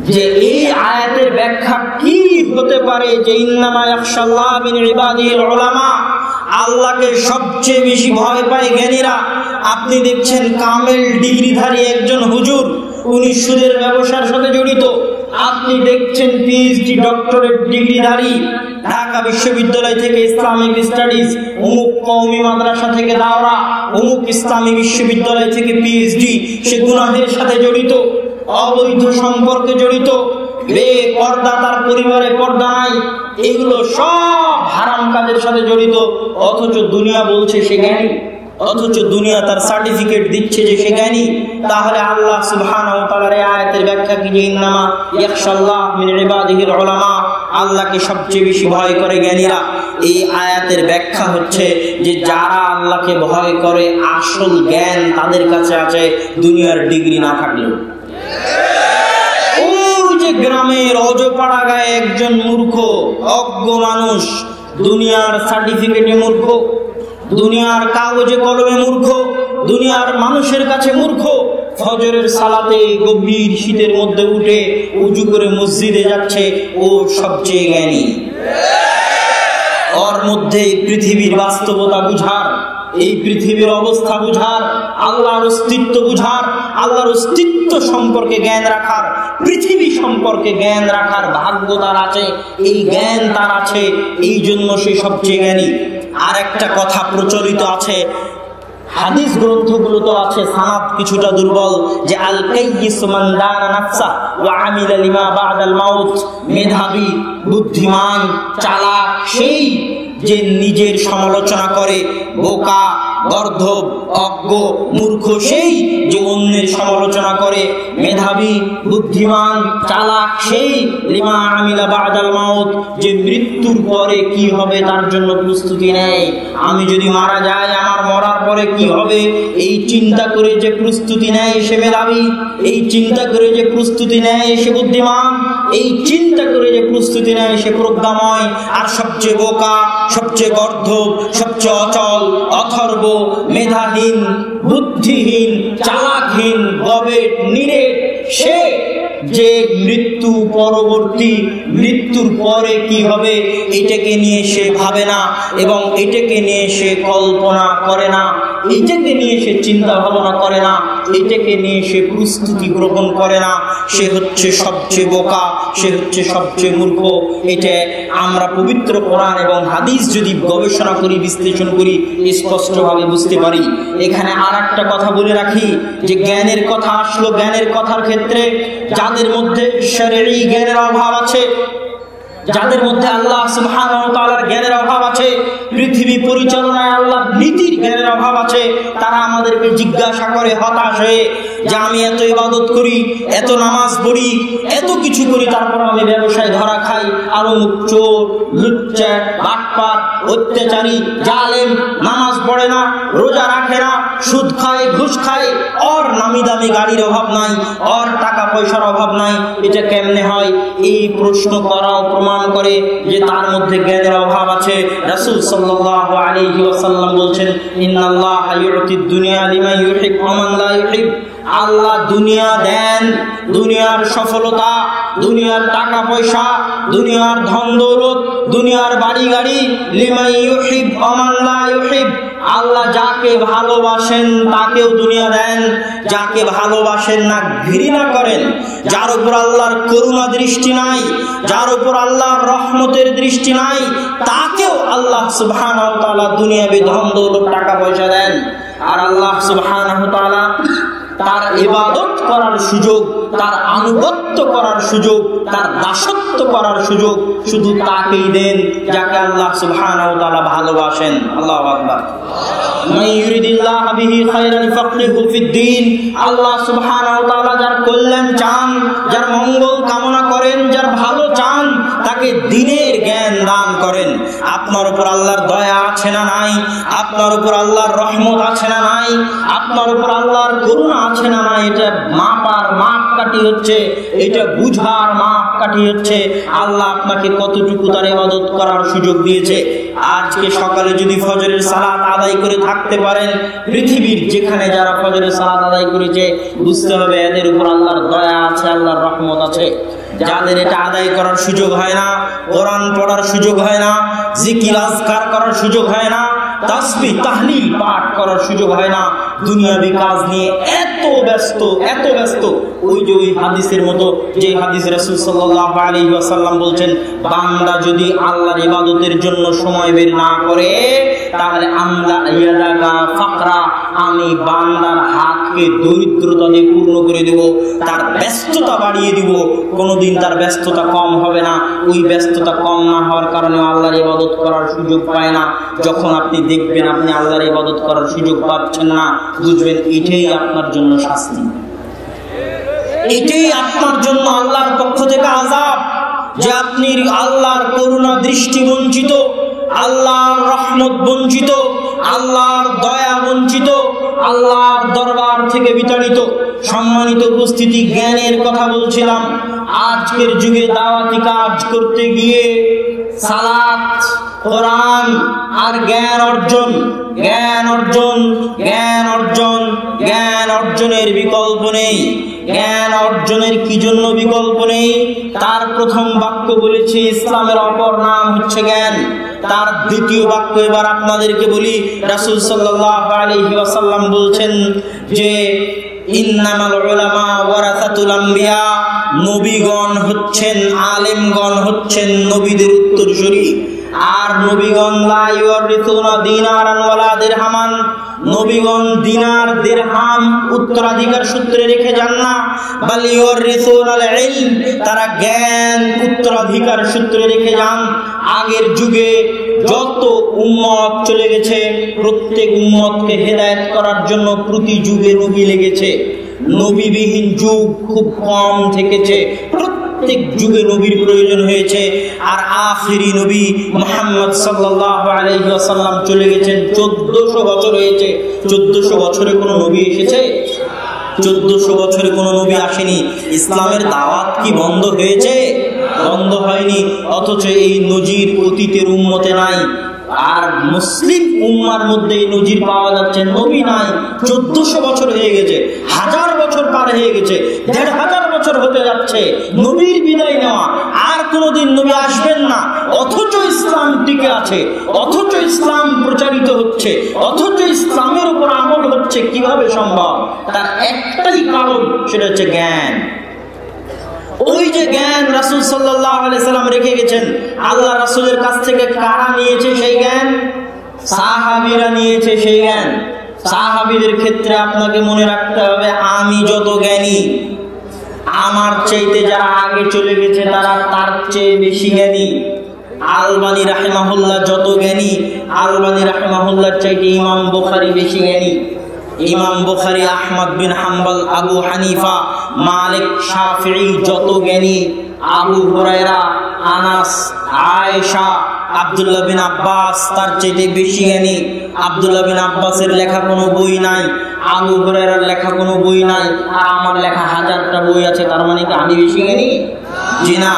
যে এই আয়াতের ব্যাখ্যা কি হতে পারে যে ইন্নামা ইয়াখশাল্লাহু মিন ইবাদিহিল উলামা, আল্লাহকে সবচেয়ে বেশি ভয় পায় জ্ঞানীরা। আপনি দেখছেন কামেল ডিগ্রিধারী একজন হুজুর, উনি সুদের ব্যবসার সাথে জড়িত। আপনি দেখছেন PhD ডক্টরেট ডিগ্রিধারী, ঢাকা বিশ্ববিদ্যালয় থেকে ইসলামিক স্টাডিজ, অমুক কওমি মাদ্রাসা থেকে দাওরা, অমুক ইসলামী বিশ্ববিদ্যালয় থেকে PhD, সে গুনাহের সাথে জড়িত, অবৈধ সম্পর্কে জড়িত, বেপর্দা, তার পরিবারে পর্দা নাই, এগুলো সব হারাম কাজের সাথে জড়িত। অথচ দুনিয়া বলছে সে জ্ঞানী। অথচ দুনিয়া তার সার্টিফিকেট দিচ্ছে যে সে জ্ঞানী। তাহলে আল্লাহ সুবহানাহু ওয়া তাআলার এই আয়াতের ব্যাখ্যা কি যে ইন্নামা ইয়াখশাল্লাহ মিন ইবাদিহিল উলামা, আল্লাহকে সবচেয়ে বেশি ভয় করে জ্ঞানীরা। এই আয়াতের ব্যাখ্যা হচ্ছে যে যারা আল্লাহকে ভয় করে আসল জ্ঞান তাদের কাছে আছে, দুনিয়ার ডিগ্রি না থাকলেও। ওই যে গ্রামের অজপাড়া গায়ে একজন মূর্খ অজ্ঞ মানুষ, দুনিয়ার সার্টিফিকেটে মূর্খ, দুনিয়ার কাগজে কলমে মূর্খ, দুনিয়ার মানুষের কাছে মূর্খ, ফজরের সালাতে গভীর শীতের মধ্যে উঠে উজু করে মসজিদে যাচ্ছে, ও সবচেয়ে জ্ঞানী। ওর মধ্যে পৃথিবীর বাস্তবতা বুঝার, এই পৃথিবীর অবস্থা বুঝার, আল্লাহর অস্তিত্ব বুঝার, আল্লাহর অস্তিত্ব সম্পর্কে জ্ঞান রাখার, পৃথিবী সম্পর্কে জ্ঞান রাখার ভাগ্য তার আছে, এই জ্ঞান তার আছে, এই জন্য সে সবচেয়ে জ্ঞানী। আর একটা কথা প্রচলিত আছে, হাদিস গ্রন্থগুলো তো আছে, সানাদ কিছুটা দুর্বল, যে আল কাইয়িস মান দানা নাফসা ওয়া আমিলা লিমা বা'দাল মাউত, মেধাবী, বুদ্ধিমান, চালাক সেই যে নিজের সমালোচনা করে, বোকা, গর্ধব, অজ্ঞ, মূর্খ সেই যে অন্যের সমালোচনা করে, মেধাবী, বুদ্ধিমান, চালাক সেই লিমা আমিলা বা'দাল মাউত, যে মৃত্যুর পরে কি হবে তার জন্য প্রস্তুতি নেয়। আমি যদি মারা যাই, আমার মরার পরে কি হবে এই চিন্তা করে যে প্রস্তুতি নেয় সে মেধাবী, এই চিন্তা করে যে প্রস্তুতি নেয় সে বুদ্ধিমান, এই চিন্তা করে যে প্রস্তুতি নেয় সে প্রজ্ঞাময়। আর সবচেয়ে বোকা, সবচেয়ে গর্ধব, সবচেয়ে অচল, অথর্ব, মেধাহীন, বুদ্ধিহীন, চালাকহীন, গবেট, নিরেট সে যে মৃত্যু পরবর্তী, মৃত্যুর পরে কি হবে এটাকে নিয়ে সে ভাবে না, এবং এটাকে নিয়ে সে কল্পনা করে না, এটাকে নিয়ে সে চিন্তা ভাবনা করে না, এটাকে নিয়ে সে প্রস্তুতি গ্রহণ করে না। সে হচ্ছে সবচেয়ে বোকা, সে হচ্ছে সবচেয়ে মূর্খ। এটা আমরা পবিত্র কোরআন এবং হাদিস যদি গবেষণা করি, বিশ্লেষণ করি, স্পষ্টভাবে বুঝতে পারি। এখানে আর একটা কথা বলে রাখি, যে জ্ঞানের কথা আসলো, জ্ঞানের কথার ক্ষেত্রে যাদের মধ্যে শরঈ জ্ঞানের অভাব আছে, যাদের মধ্যে আল্লাহ সুবহানাহু ওয়া তাআলার জ্ঞানের অভাব আছে, পৃথিবী পরিচালনায় আল্লাহর নীতির জ্ঞানের অভাব আছে, তারা আমাদেরকে জিজ্ঞাসা করে হতাশ হয়ে যে আমি এত ইবাদত করি, এত নামাজ পড়ি, এত কিছু করি, তারপর আমি ব্যবসায় ধরা খাই, আর অমুক চোর, লুচ্চা, বাটপার, অত্যাচারী, জালেম, নামাজ পড়ে না, রোজা রাখে না, সুদ খায়, ঘুষ খায়, ওর নামি দামি গাড়ির অভাব নাই, ওর টাকা পয়সার অভাব নাই, এটা কেমনে হয়? এই প্রশ্ন করাও প্রমাণ করে যে তার মধ্যে জ্ঞানের অভাব আছে। রাসূল সাল্লাল্লাহু আলাইহি ওয়াসাল্লাম বলছেন, ইন্নাল্লাহা ইউতিদ দুনিয়া লিমান ইউহিব ওয়া মান লা ইউহিব, আল্লাহ দুনিয়া দেন, দুনিয়ার সফলতা, দুনিয়ার টাকা পয়সা, দুনিয়ার ধন দৌলত, দুনিয়ার বাড়ি গাড়ি, লিমান ইউহিব ওয়া মান লা ইউহিব, আল্লাহ যাকে ভালোবাসেন তাকেও দুনিয়া দেন, যাকে ভালোবাসেন না, ঘৃণা করেন, যার উপর আল্লাহর করুণা দৃষ্টি নাই, যার উপর আল্লাহর রহমতের দৃষ্টি নাই, তাকেও আল্লাহ সুবহানাহু ওয়া তাআলা দুনিয়াবি ধন দৌলত, টাকা পয়সা দেন। আর আল্লাহ সুবহানাহু ওয়া তাআলা তার ইবাদত করার সুযোগ, তার আনুগত্য করার সুযোগ, তার দাসত্ব করার সুযোগ শুধু তাকেই দেন যাকে আল্লাহ সুবহানাহু ওয়া তাআলা ভালোবাসেন। আল্লাহু আকবার। মান ইউরিদিল্লাহু বিহি খায়রান ফাকরিহু ফিদ্দীন, আল্লাহ সুবহানাহু ওয়া তাআলা যার কল্যাণ চান, যার মঙ্গল কামনা করেন, যার ভালো চান, তাকে দ্বীনের জ্ঞান দান করেন। আপনার উপর আল্লাহর দয়া আছে না নাই? আপনার উপর আল্লাহর রহমত আছে না নাই? আপনার উপর আল্লাহর করুণা আছে না নাই? এটা মাপার মাপকাঠি হচ্ছে, এটা বুঝার মাপকাঠি হচ্ছে আল্লাহ আপনাকে কতটুকু তার ইবাদত করার সুযোগ দিয়েছে। আজকে সকালে যদি ফজরের সালাত আদায় করে থাকতে পারেন, পৃথিবীর যেখানে যারা ফজরের সালাত আদায় করেছে, বুঝতে হবে এদের উপর আল্লাহর দয়া আছে, আল্লাহর রহমত আছে। যাদের এটা আদায় করার সুযোগ হয় না, কোরআন পড়ার সুযোগ হয় না, জিকির আজকার করার সুযোগ হয় না, তাসবিহ তাহলিল পাঠ করার সুযোগ হয় না, দুনিয়াবি কাজ নিয়ে এত ব্যস্ত ওই যে ওই হাদিসের মতো, যে হাদিস রাসূল সাল্লাল্লাহু আলাইহি ওয়াসাল্লাম বলছেন, বান্দা যদি আল্লাহর ইবাদতের জন্য সময় বের না করে তাহলে আমি বান্দার হাতকে দরিদ্রতা দিয়ে পূর্ণ করে দেব, তার ব্যস্ততা বাড়িয়ে দিব, কোনোদিন তার ব্যস্ততা কম হবে না। ওই ব্যস্ততা কম না হওয়ার কারণে আল্লাহর ইবাদত করার সুযোগ পায় না। যখন আপনি দেখবেন আপনি আল্লাহর ইবাদত করার সুযোগ পাচ্ছেন না, বুঝবেন এটাই আপনার জন্য শাস্তি, এটাই আপনার জন্য আল্লাহর পক্ষ থেকে আযাব, যে আপনি আল্লাহর করুণা দৃষ্টি বঞ্চিত, আল্লাহর রহমত বঞ্চিত, আল্লাহর দয়া বঞ্চিত, আল্লাহর দরবার থেকে বিতাড়িত। সম্মানিত উপস্থিতি, জ্ঞানের কথা বলছিলাম। আজকের যুগে দাওয়াতি কাজ করতে গিয়ে সালাত, কোরআন আর জ্ঞান অর্জনের বিকল্প নেই। জ্ঞান অর্জনের কি জন্য বিকল্প নেই? তার প্রথম বাক্য বলেছি ইসলামের অপর নাম হচ্ছে জ্ঞান। তার দ্বিতীয় বাক্য এবার আপনাদেরকে বলি। রাসূল সাল্লাল্লাহু আলাইহি ওয়াসাল্লাম বলছেন যে ইন্নামাল উলামা ওয়ারাসাতুল আম্বিয়া, নবীগণ হচ্ছেন, আলেমগণ হচ্ছেন নবীদের উত্তরসূরি। আর নবীগণ লা ইউরিসুনা দিনারান ওয়ালা দিরহামান, নবীগণ দিনার দিরহাম উত্তরাধিকার সূত্রে রেখে যান না, বাল ইউরিসুনাল ইলম, তারা জ্ঞান উত্তরাধিকার সূত্রে রেখে যান। আগের যুগে যত উম্মত চলে গেছে, প্রত্যেক উম্মতকে হেদায়েত করার জন্য প্রতি যুগে নবী লেগেছে। নবীবিহীন যুগ খুব কম থেকেছে, প্রত্যেক যুগে নবীর প্রয়োজন হয়েছে। আর আখিরি নবী মুহাম্মদ সাল্লাল্লাহু আলাইহি ওয়াসাল্লাম চলে গেছেন 1400 বছর হয়েছে। 1400 বছরে কোনো নবী এসেছে? 1400 বছরে কোনো নবী আসেনি। ইসলামের দাওয়াত কি বন্ধ হয়েছে? বন্ধ হয়নি। অথচ এই নজির অতীতের উম্মতে নাই। আর মুসলিম উম্মার মধ্যে এই নজির পাওয়া যাচ্ছে, নবী নাই। 1400 বছর হয়ে গেছে, 1000 বছর পার হয়ে গেছে, 1500 বছর হতে যাচ্ছে নবীর বিদায় নেওয়া। আর কোনোদিন নবী আসবেন না, অথচ ইসলাম টিকে আছে, অথচ ইসলাম প্রচারিত হচ্ছে, অথচ ইসলামের উপর আমল হচ্ছে। কিভাবে সম্ভব? তার একটাই কারণ, সেটা হচ্ছে জ্ঞান। ওই যে জ্ঞান রাসূল সাল্লাল্লাহু আলাইহি সাল্লাম রেখে গেছেন, আল্লাহ রাসূলের কাছ থেকে কারা নিয়েছে সেই জ্ঞান? সাহাবীরা নিয়েছে সেই জ্ঞান। সাহাবীদের ক্ষেত্রে আপনাকে মনে রাখতে হবে, আমি যত জ্ঞানী, আমার চাইতে যারা আগে চলে গেছে তারা তার চেয়ে বেশি জ্ঞানী। আলবানী রাহিমাহুল্লাহ যত জ্ঞানী, আলবানী রাহিমাহুল্লাহর চাইতে ইমাম বুখারী বেশি জ্ঞানী। ইমাম বুখারী, আহমদ বিন হাম্বল, আবু হানিফা, মালিক, শাফিঈ যত জ্ঞানী, আবু হুরায়রা, আনাস, আয়েশা, আব্দুল্লাহ বিন আব্বাস তার চাইতে বেশি জ্ঞানী। আব্দুল্লাহ বিন আব্বাসের লেখা কোনো বই নাই, আবু হুরায়রার লেখা কোনো বই নাই, আর আমার লেখা 1000টা বই আছে। তার মানে কি আমি বেশি জ্ঞানী? জি না।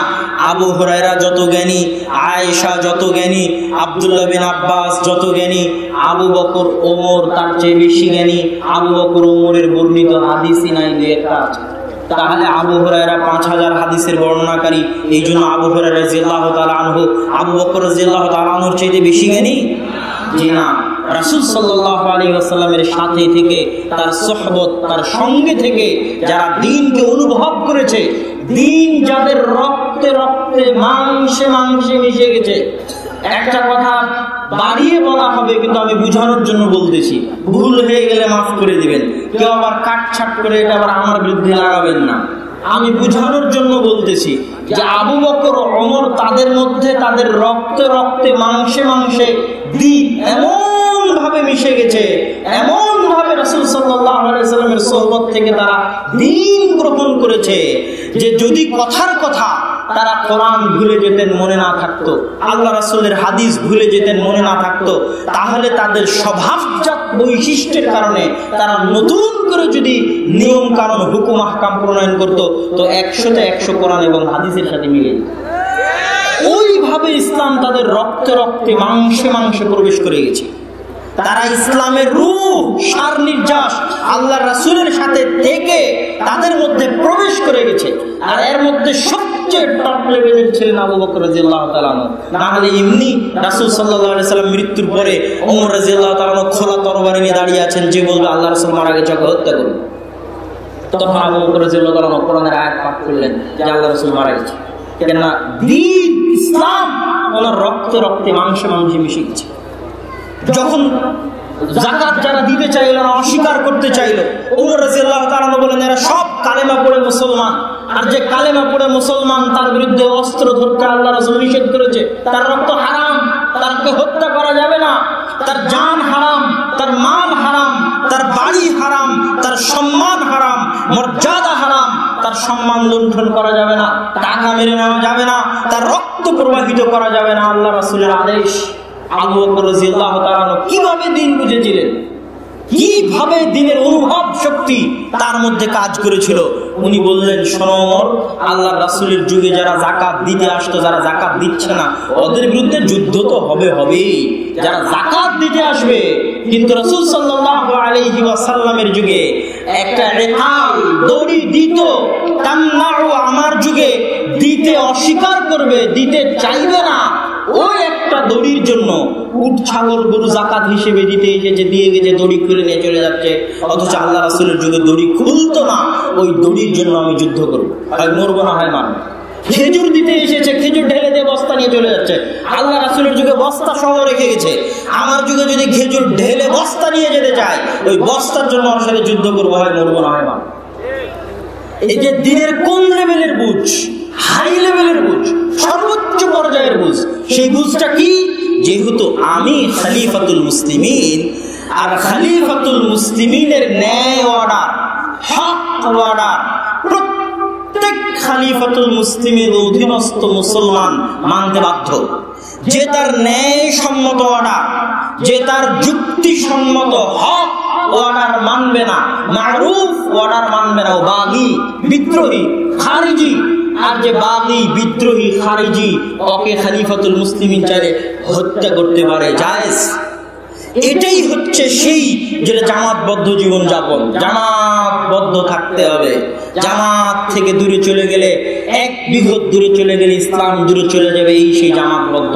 আবু হুরায়রা যত জ্ঞানী, আয়েশা যত জ্ঞানী, আব্দুল্লাহ বিন আব্বাস যত জ্ঞানী, আবু বকর, ওমর তার চেয়ে বেশি জ্ঞানী। আবু বকর, ওমরের বর্ণিত হাদিসই নাই, দুই একটা আছে। তাহলে আবু হুরায়রা 5000 হাদিসের বর্ণনাকারী। এই জন্য আবু হুরায়রা রাদিয়াল্লাহু তাআলা আনহু আবু বকর রাদিয়াল্লাহু তাআলা আনহুর চাইতে বেশি জ্ঞানী? জি না। রাসূল সাল্লাল্লাহু আলাইহি ওয়াসাল্লামের সাথে থেকে, তার সুহবত, তার সঙ্গে থেকে যারা দ্বীনকে অনুভব করেছে, দ্বীন যাদের রক্তে রক্তে, মাংসে মাংসে মিশে গেছে। একটা কথা বাড়িয়ে বলা হবে, কিন্তু আমি বুঝানোর জন্য বলতেছি, ভুল হয়ে গেলে মাফ করে দিবেন। কেউ আবার কাটছাট করে এটা আবার আমার বিরুদ্ধে লাগাবেন না। আমি বুঝানোর জন্য বলতেছি যে আবু বকর, ওমর তাদের মধ্যে তাদের রক্তে রক্তে, মাংসে মাংসে দ্বীন এমন ভাবে মিশে গেছে, এমন ভাবে রাসূল সাল্লাল্লাহু আলাইহি ওয়াসাল্লামের সোহবত থেকে তারা দ্বীন গ্রহণ করেছে যে যদি কথার কথা তারা কোরআন ভুলে যেতেন, মনে না থাকতো, আল্লাহ রাসূলের হাদিস ভুলে যেতেন, মনে না থাকতো, তাহলে তাদের স্বভাবজাত বৈশিষ্ট্যের কারণে তারা নতুন করে যদি নিয়ম কানুন, হুকুম আহকাম প্রণয়ন করতো, তো 100তে 100 কোরআন এবং হাদিসের সাথে মিলে যেত। ওইভাবে ইসলাম তাদের রক্তে রক্তে, মাংসে মাংসে প্রবেশ করে গেছে। তারা ইসলামের রূহ, সার নির্যাস আল্লাহ রাসূলের সাথে থেকে তাদের মধ্যে প্রবেশ করে গেছে। আর এর মধ্যে সবচেয়ে সবচেয়ে টপ লেভেলের ছিলেন আবু বকর রাদিয়াল্লাহু তাআলা আনহু। না হলে এমনি রাসূল সাল্লাল্লাহু আলাইহি সাল্লাম মৃত্যুর পরে ওমর রাদিয়াল্লাহু তাআলা আনহু খোলা তরবারি নিয়ে দাঁড়িয়ে আছেন, যে বলবে আল্লাহ রাসূল মারা গেছে, ওকে হত্যা করুন। তখন আবু বকর রাদিয়াল্লাহু তাআলা আনহু কোরআনের আয়াত পাঠ করলেন যে আল্লাহ রাসূল মারা গেছে। কেননা দ্বীন ইসলাম ওনার রক্তে রক্তে মাংসে মাংসে মিশে গেছে। যখন যাকাত যারা দিতে চাইল না, অস্বীকার করতে চাইল, ওমর রাদিয়াল্লাহু তাআলা বলেন এরা সব কালেমা পড়ে মুসলমান, আর যে কালেমা পড়ে মুসলমান তার বিরুদ্ধে অস্ত্র ধরতে আল্লাহ রাসূল নিষেধ করেছে। তার রক্ত হারাম, তাকে হত্যা করা যাবে না, তার জান হারাম, তার মাল হারাম, তার বাড়ি হারাম, তার সম্মান হারাম, মর্যাদা হারাম, তার সম্মান লুণ্ঠন করা যাবে না, টাকা মেরে নেওয়া যাবে না, তার রক্ত প্রবাহিত করা যাবে না। আল্লাহ রাসূলের আদেশ। আবু বকর রাদিয়াল্লাহু তাআলা কিভাবে দিন বুঝেছিলেন, কিভাবে দিনের অনুভব শক্তি তার মধ্যে কাজ করেছিল। উনি বললেন, শোনো ওমর, আল্লাহর রাসূলের যুগে যারা যাকাত দিতে আসতো, যারা যাকাত দিচ্ছে না, ওদের বিরুদ্ধে যুদ্ধ তো হবেই। যারা যাকাত দিতে আসবে, কিন্তু রাসূল সাল্লাল্লাহু আলাইহি ওয়াসাল্লামের যুগে একটা ইকাল দড়ি দিত, তামনাউ আমার যুগে দিতে অস্বীকার করবে, দিতে চাইবে না। ওই একটা দড়ির জন্য উট ছাগল গরু যাকাত হিসেবে দিতে এসেছে, দিয়ে গেছে, দড়ি খুলে নিয়ে চলে যাচ্ছে। অথচ আল্লাহ রাসূলের যুগে দড়ি খুলতো না। ওই দড়ির জন্য আমি যুদ্ধ করবো, হয় মরবো না হয় মারবো। খেজুর দিতে এসেছে, খেজুর ঢেলে দিয়ে বস্তা নিয়ে চলে যাচ্ছে। আল্লাহ রাসূলের যুগে বস্তা সহ রেখে গেছে। আমার যুগে যদি খেজুর ঢেলে বস্তা নিয়ে যেতে চায়, ওই বস্তার জন্য আমার সাথে যুদ্ধ করবো, হয় মরবো না হয় মারবো। এই যে দিনের কোন লেভেলের বুঝ, হাই লেভেলের বুঝ, সর্বোচ্চ পর্যায়ের বুঝ। সেই বুঝটা কি? যেহেতু আমি খলিফাতুল মুসলিমিন, আর খলিফাতুল মুসলিমিনের ন্যায় অর্ডার, হক অর্ডার প্রত্যেক খলিফাতুল মুসলিমের অধীনস্থ মুসলমান মানতে বাধ্য। যে তার ন্যায় সম্মত অর্ডার, যে তার যুক্তিসম্মত হক অর্ডার মানবে না, মারুফ অর্ডার মানবে না, ও বাগী, বিদ্রোহী, খারিজি। আর যে বাগী, বিদ্রোহী, খারিজি, ওকে খলিফাতুল মুসলিমিন চাইলে হত্যা করতে পারে, জায়েজ। এটাই হচ্ছে সেই যেটা জামাতবদ্ধ জীবন যাপন। জামাতবদ্ধ থাকতে হবে। জামাত থেকে দূরে চলে গেলে, এক বিঘত দূরে চলে গেলে ইসলাম দূরে চলে যাবে, এই সেই জামাতবদ্ধ।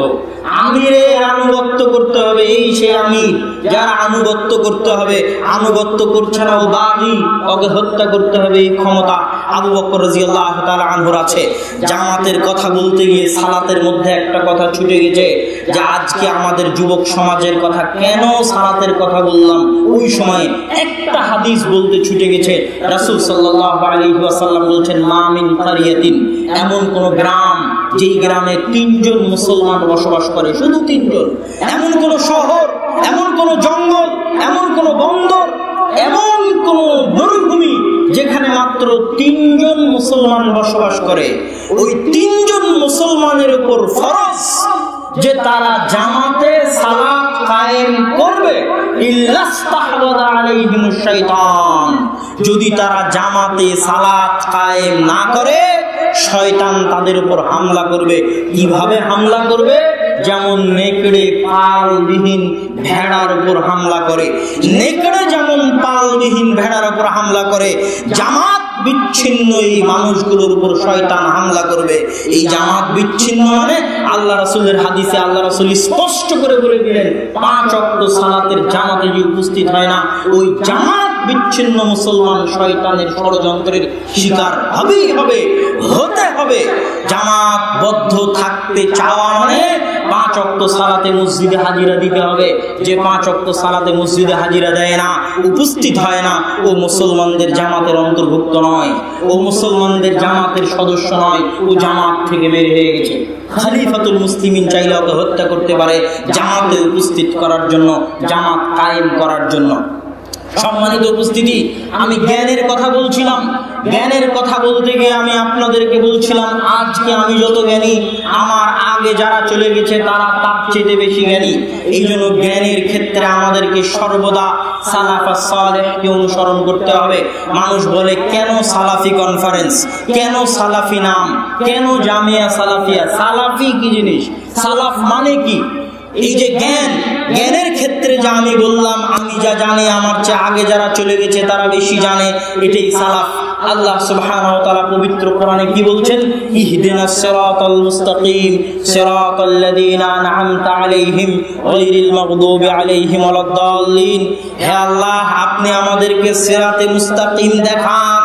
আমিরের আনুগত্য করতে হবে, এই সেই আমির। যারা আনুগত্য করতে হবে, আনুগত্য করছে না, ও বাগী, ওকে হত্যা করতে হবে, এই ক্ষমতা আবু বকর রাদিয়াল্লাহু তাআলা আনহুর আছে। জামাতের কথা বলতে গিয়ে সালাতের মধ্যে একটা কথা ছুটে গেছে, যে আজকে আমাদের যুবক সমাজের কথা কেন সালাতের কথা বললাম, ওই সময় একটা হাদিস বলতে ছুটে গেছে। রাসূল সাল্লাল্লাহু আলাইহি ওয়াসাল্লাম বলছেন, মা মিন কারিয়াতিন, এমন কোন গ্রাম যেই গ্রামে 3 জন মুসলমান বসবাস করে, শুধু 3 জন। এমন কোন শহর, এমন কোন জঙ্গল, এমন কোন বন্দর, এমন কোন মরুভূমি যেখানে মাত্র 3 জন মুসলমান বসবাস করে। ওই 3 জন মুসলমানের উপর ফরজ যে তারা জামাতে সালাত কায়েম করবে, ইল্লাস্তাহওয়াযা আলাইহিমুশ শাইতান। যদি তারা জামাতে সালাত কায়েম না করে, শয়তান তাদের উপর হামলা করবে। কিভাবে হামলা করবে? যেমন নেকড়ে পালবিহীন ভেড়ার উপর হামলা করে, নেকড়ে যেমন পালবিহীন ভেড়ার উপর হামলা করে, জামাত বিচ্ছিন্ন এই মানুষগুলোর উপর শয়তান হামলা করবে। এই জামাত বিচ্ছিন্ন মানে আল্লাহ রাসূলের হাদিসে আল্লাহ রাসূল স্পষ্ট করে বলে দিলেন, 5 ওয়াক্ত সালাতের জামাতে যে উপস্থিত হয় না, ওই জামাত বিচ্ছিন্ন মুসলমান শয়তানের ষড়যন্ত্রের শিকার হবেই হবে, হতে হবে। জামাতবদ্ধ থাকতে চাওয়া মানে 5 ওয়াক্ত সালাতে মসজিদে হাজিরা দিতে হবে। যে 5 ওয়াক্ত সালাতে মসজিদে হাজিরা দেয় না, উপস্থিত হয় না, ও মুসলমানদের জামাতের অন্তর্ভুক্ত নয়, ও মুসলমানদের জামাতের সদস্য নয়, ও জামাত থেকে বের হয়ে গেছে। খলিফাতুল মুসলিমিন চাইলে ওকে হত্যা করতে পারে জামাতে উপস্থিত করার জন্য, জামাত কায়েম করার জন্য। সম্মানিত উপস্থিতি, আমি জ্ঞানের কথা বলছিলাম। জ্ঞানের কথা বলতে গিয়ে আমি আপনাদেরকে বলছিলাম, আজকে আমি যত জ্ঞানী, আমার আগে যারা চলে গেছে তারা তার চেয়ে বেশি জ্ঞানী। এই জন্য জ্ঞানের ক্ষেত্রে আমাদেরকে সর্বদা সালাফাস সালেহকে অনুসরণ করতে হবে। মানুষ বলে, কেন সালাফি কনফারেন্স, কেন সালাফি নাম, কেন জামিয়া সালাফিয়া? সালাফি কি জিনিস? সালাফ মানে কি? এই যে জ্ঞান, জ্ঞানের ক্ষেত্রে যা আমি বললাম, আমি যা জানি আমার চেয়ে আগে যারা চলে গেছে তারা বেশি জানে, এটাই সালাফ। আল্লাহ সুবহানাহু ওয়া তাআলা পবিত্র কোরআনে কি বলছেন? ইহদিনাস সিরাতাল মুস্তাকিম সিরাতাল্লাযীনা আন'আমতা আলাইহিম গায়রিল মাগদুবি আলাইহিম ওয়ালাদ-দাল্লিন। হে আল্লাহ, আপনি আমাদেরকে সিরাতে মুস্তাকিম দেখান।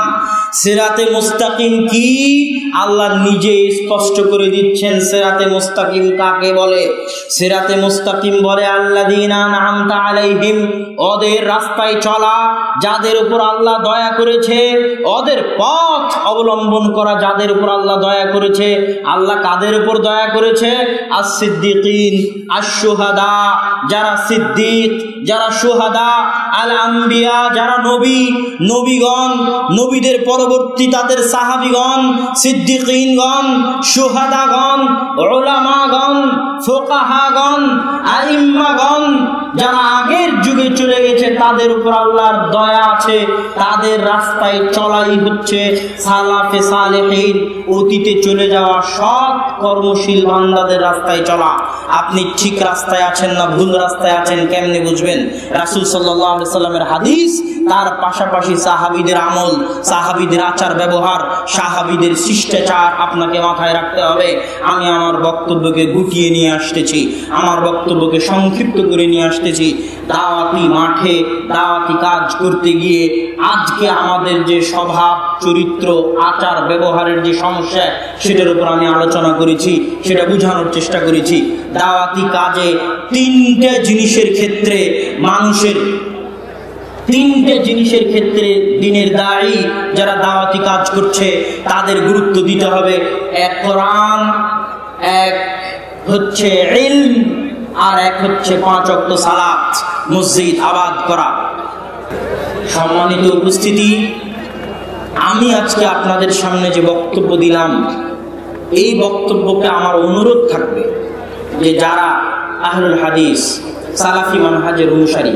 সিরাতে মুস্তাকিম কি? আল্লাহ নিজে স্পষ্ট করে দিচ্ছেন সিরাতে মুস্তাকিম কাকে বলে। সিরাতে মুস্তাকিম বলে আল্লাযীনা আন'আমতা আলাইহিম, ওদের রাস্তায় চলা, যাদের উপর আল্লাহ দয়া করেছে, ওদের পথ অবলম্বন করা, যাদের উপর আল্লাহ দয়া করেছে। আল্লাহ কাদের উপর দয়া করেছে? আস-সিদ্দিকিন, আশ-শুহাদা, যারা সিদ্দিক, যারা শুহাদা, আল আম্বিয়া, যারা নবী, নবীগণ, নবীদের পরবর্তী তাদের সাহাবীগণ, সিদ্দিকিনগণ, শুহাদাগণ, উলামাগণ, ফুকাহাগণ, আইম্মাগণ, যারা আগের যুগে চলে গেছে তাদের উপর আল্লাহর দয়া আছে। তাদের রাস্তায় চলাই হচ্ছে সালাফে সালেহিন, অতীতে চলে যাওয়া সৎ কর্মশীল বান্দাদের রাস্তায় চলা। আপনি ঠিক রাস্তায় আছেন না ভুল রাস্তায় আছেন কেমনে বুঝবেন? রাসূল সাল্লাল্লাহু আলাইহি সাল্লামের হাদিস, তার পাশাপাশি সাহাবীদের আমল, সাহাবীদের আচার ব্যবহার, সাহাবীদের শিষ্টাচার আপনাকে মাথায় রাখতে হবে। আমি আমার বক্তব্যকে গুটিয়ে নিয়ে আসতেছি, আমার বক্তব্যকে সংক্ষিপ্ত করে নিয়ে আসতেছি। দাওয়াতি মাঠে দাওয়াতি কাজ করতে গিয়ে আজকে আমাদের যে স্বভাব চরিত্র আচার ব্যবহারের যে সমস্যা, সেটার উপর আমি আলোচনা করেছি, সেটা বোঝানোর চেষ্টা করেছি। দাওয়াতি কাজে তিনটে জিনিসের ক্ষেত্রে মানুষের, তিনটে জিনিসের ক্ষেত্রে দিনের দায়ী যারা দাওয়াতি কাজ করছে তাদের গুরুত্ব দিতে হবে। এক কোরআন, এক হচ্ছে ইলম, আর এক হচ্ছে 5 ওয়াক্ত সালাত, মসজিদ আবাদ করা। সম্মানিত উপস্থিতি, আমি আজকে আপনাদের সামনে যে বক্তব্য দিলাম, এই বক্তব্যকে আমার অনুরোধ থাকবে যে যারা আহলুল হাদিস সালাফি মানহাজের অনুসারী,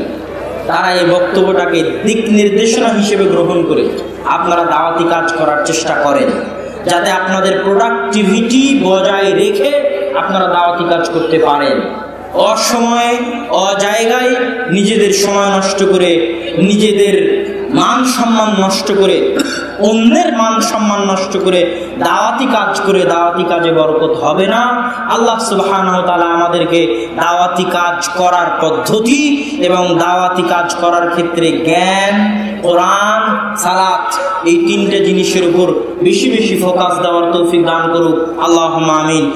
তারা এই বক্তব্যটাকে দিক নির্দেশনা হিসেবে গ্রহণ করে আপনারা দাওয়াতি কাজ করার চেষ্টা করেন, যাতে আপনাদের প্রোডাক্টিভিটি বজায় রেখে আপনারা দাওয়াতি কাজ করতে পারেন। অসময়ে অজায়গায় নিজেদের সময় নষ্ট করে, নিজেদের মান সম্মান নষ্ট করে, অন্যের মান সম্মান নষ্ট করে দাওয়াতি কাজ করে দাওয়াতি কাজে বরকত হবে না। আল্লাহ সুবহানাহু ওয়া তাআলা আমাদেরকে দাওয়াতি কাজ করার পদ্ধতি এবং দাওয়াতি কাজ করার ক্ষেত্রে জ্ঞান, কোরআন, সালাত, এই তিনটে জিনিসের উপর বেশি বেশি ফোকাস দেওয়ার তৌফিক দান করুক। আল্লাহুম্মা আমিন।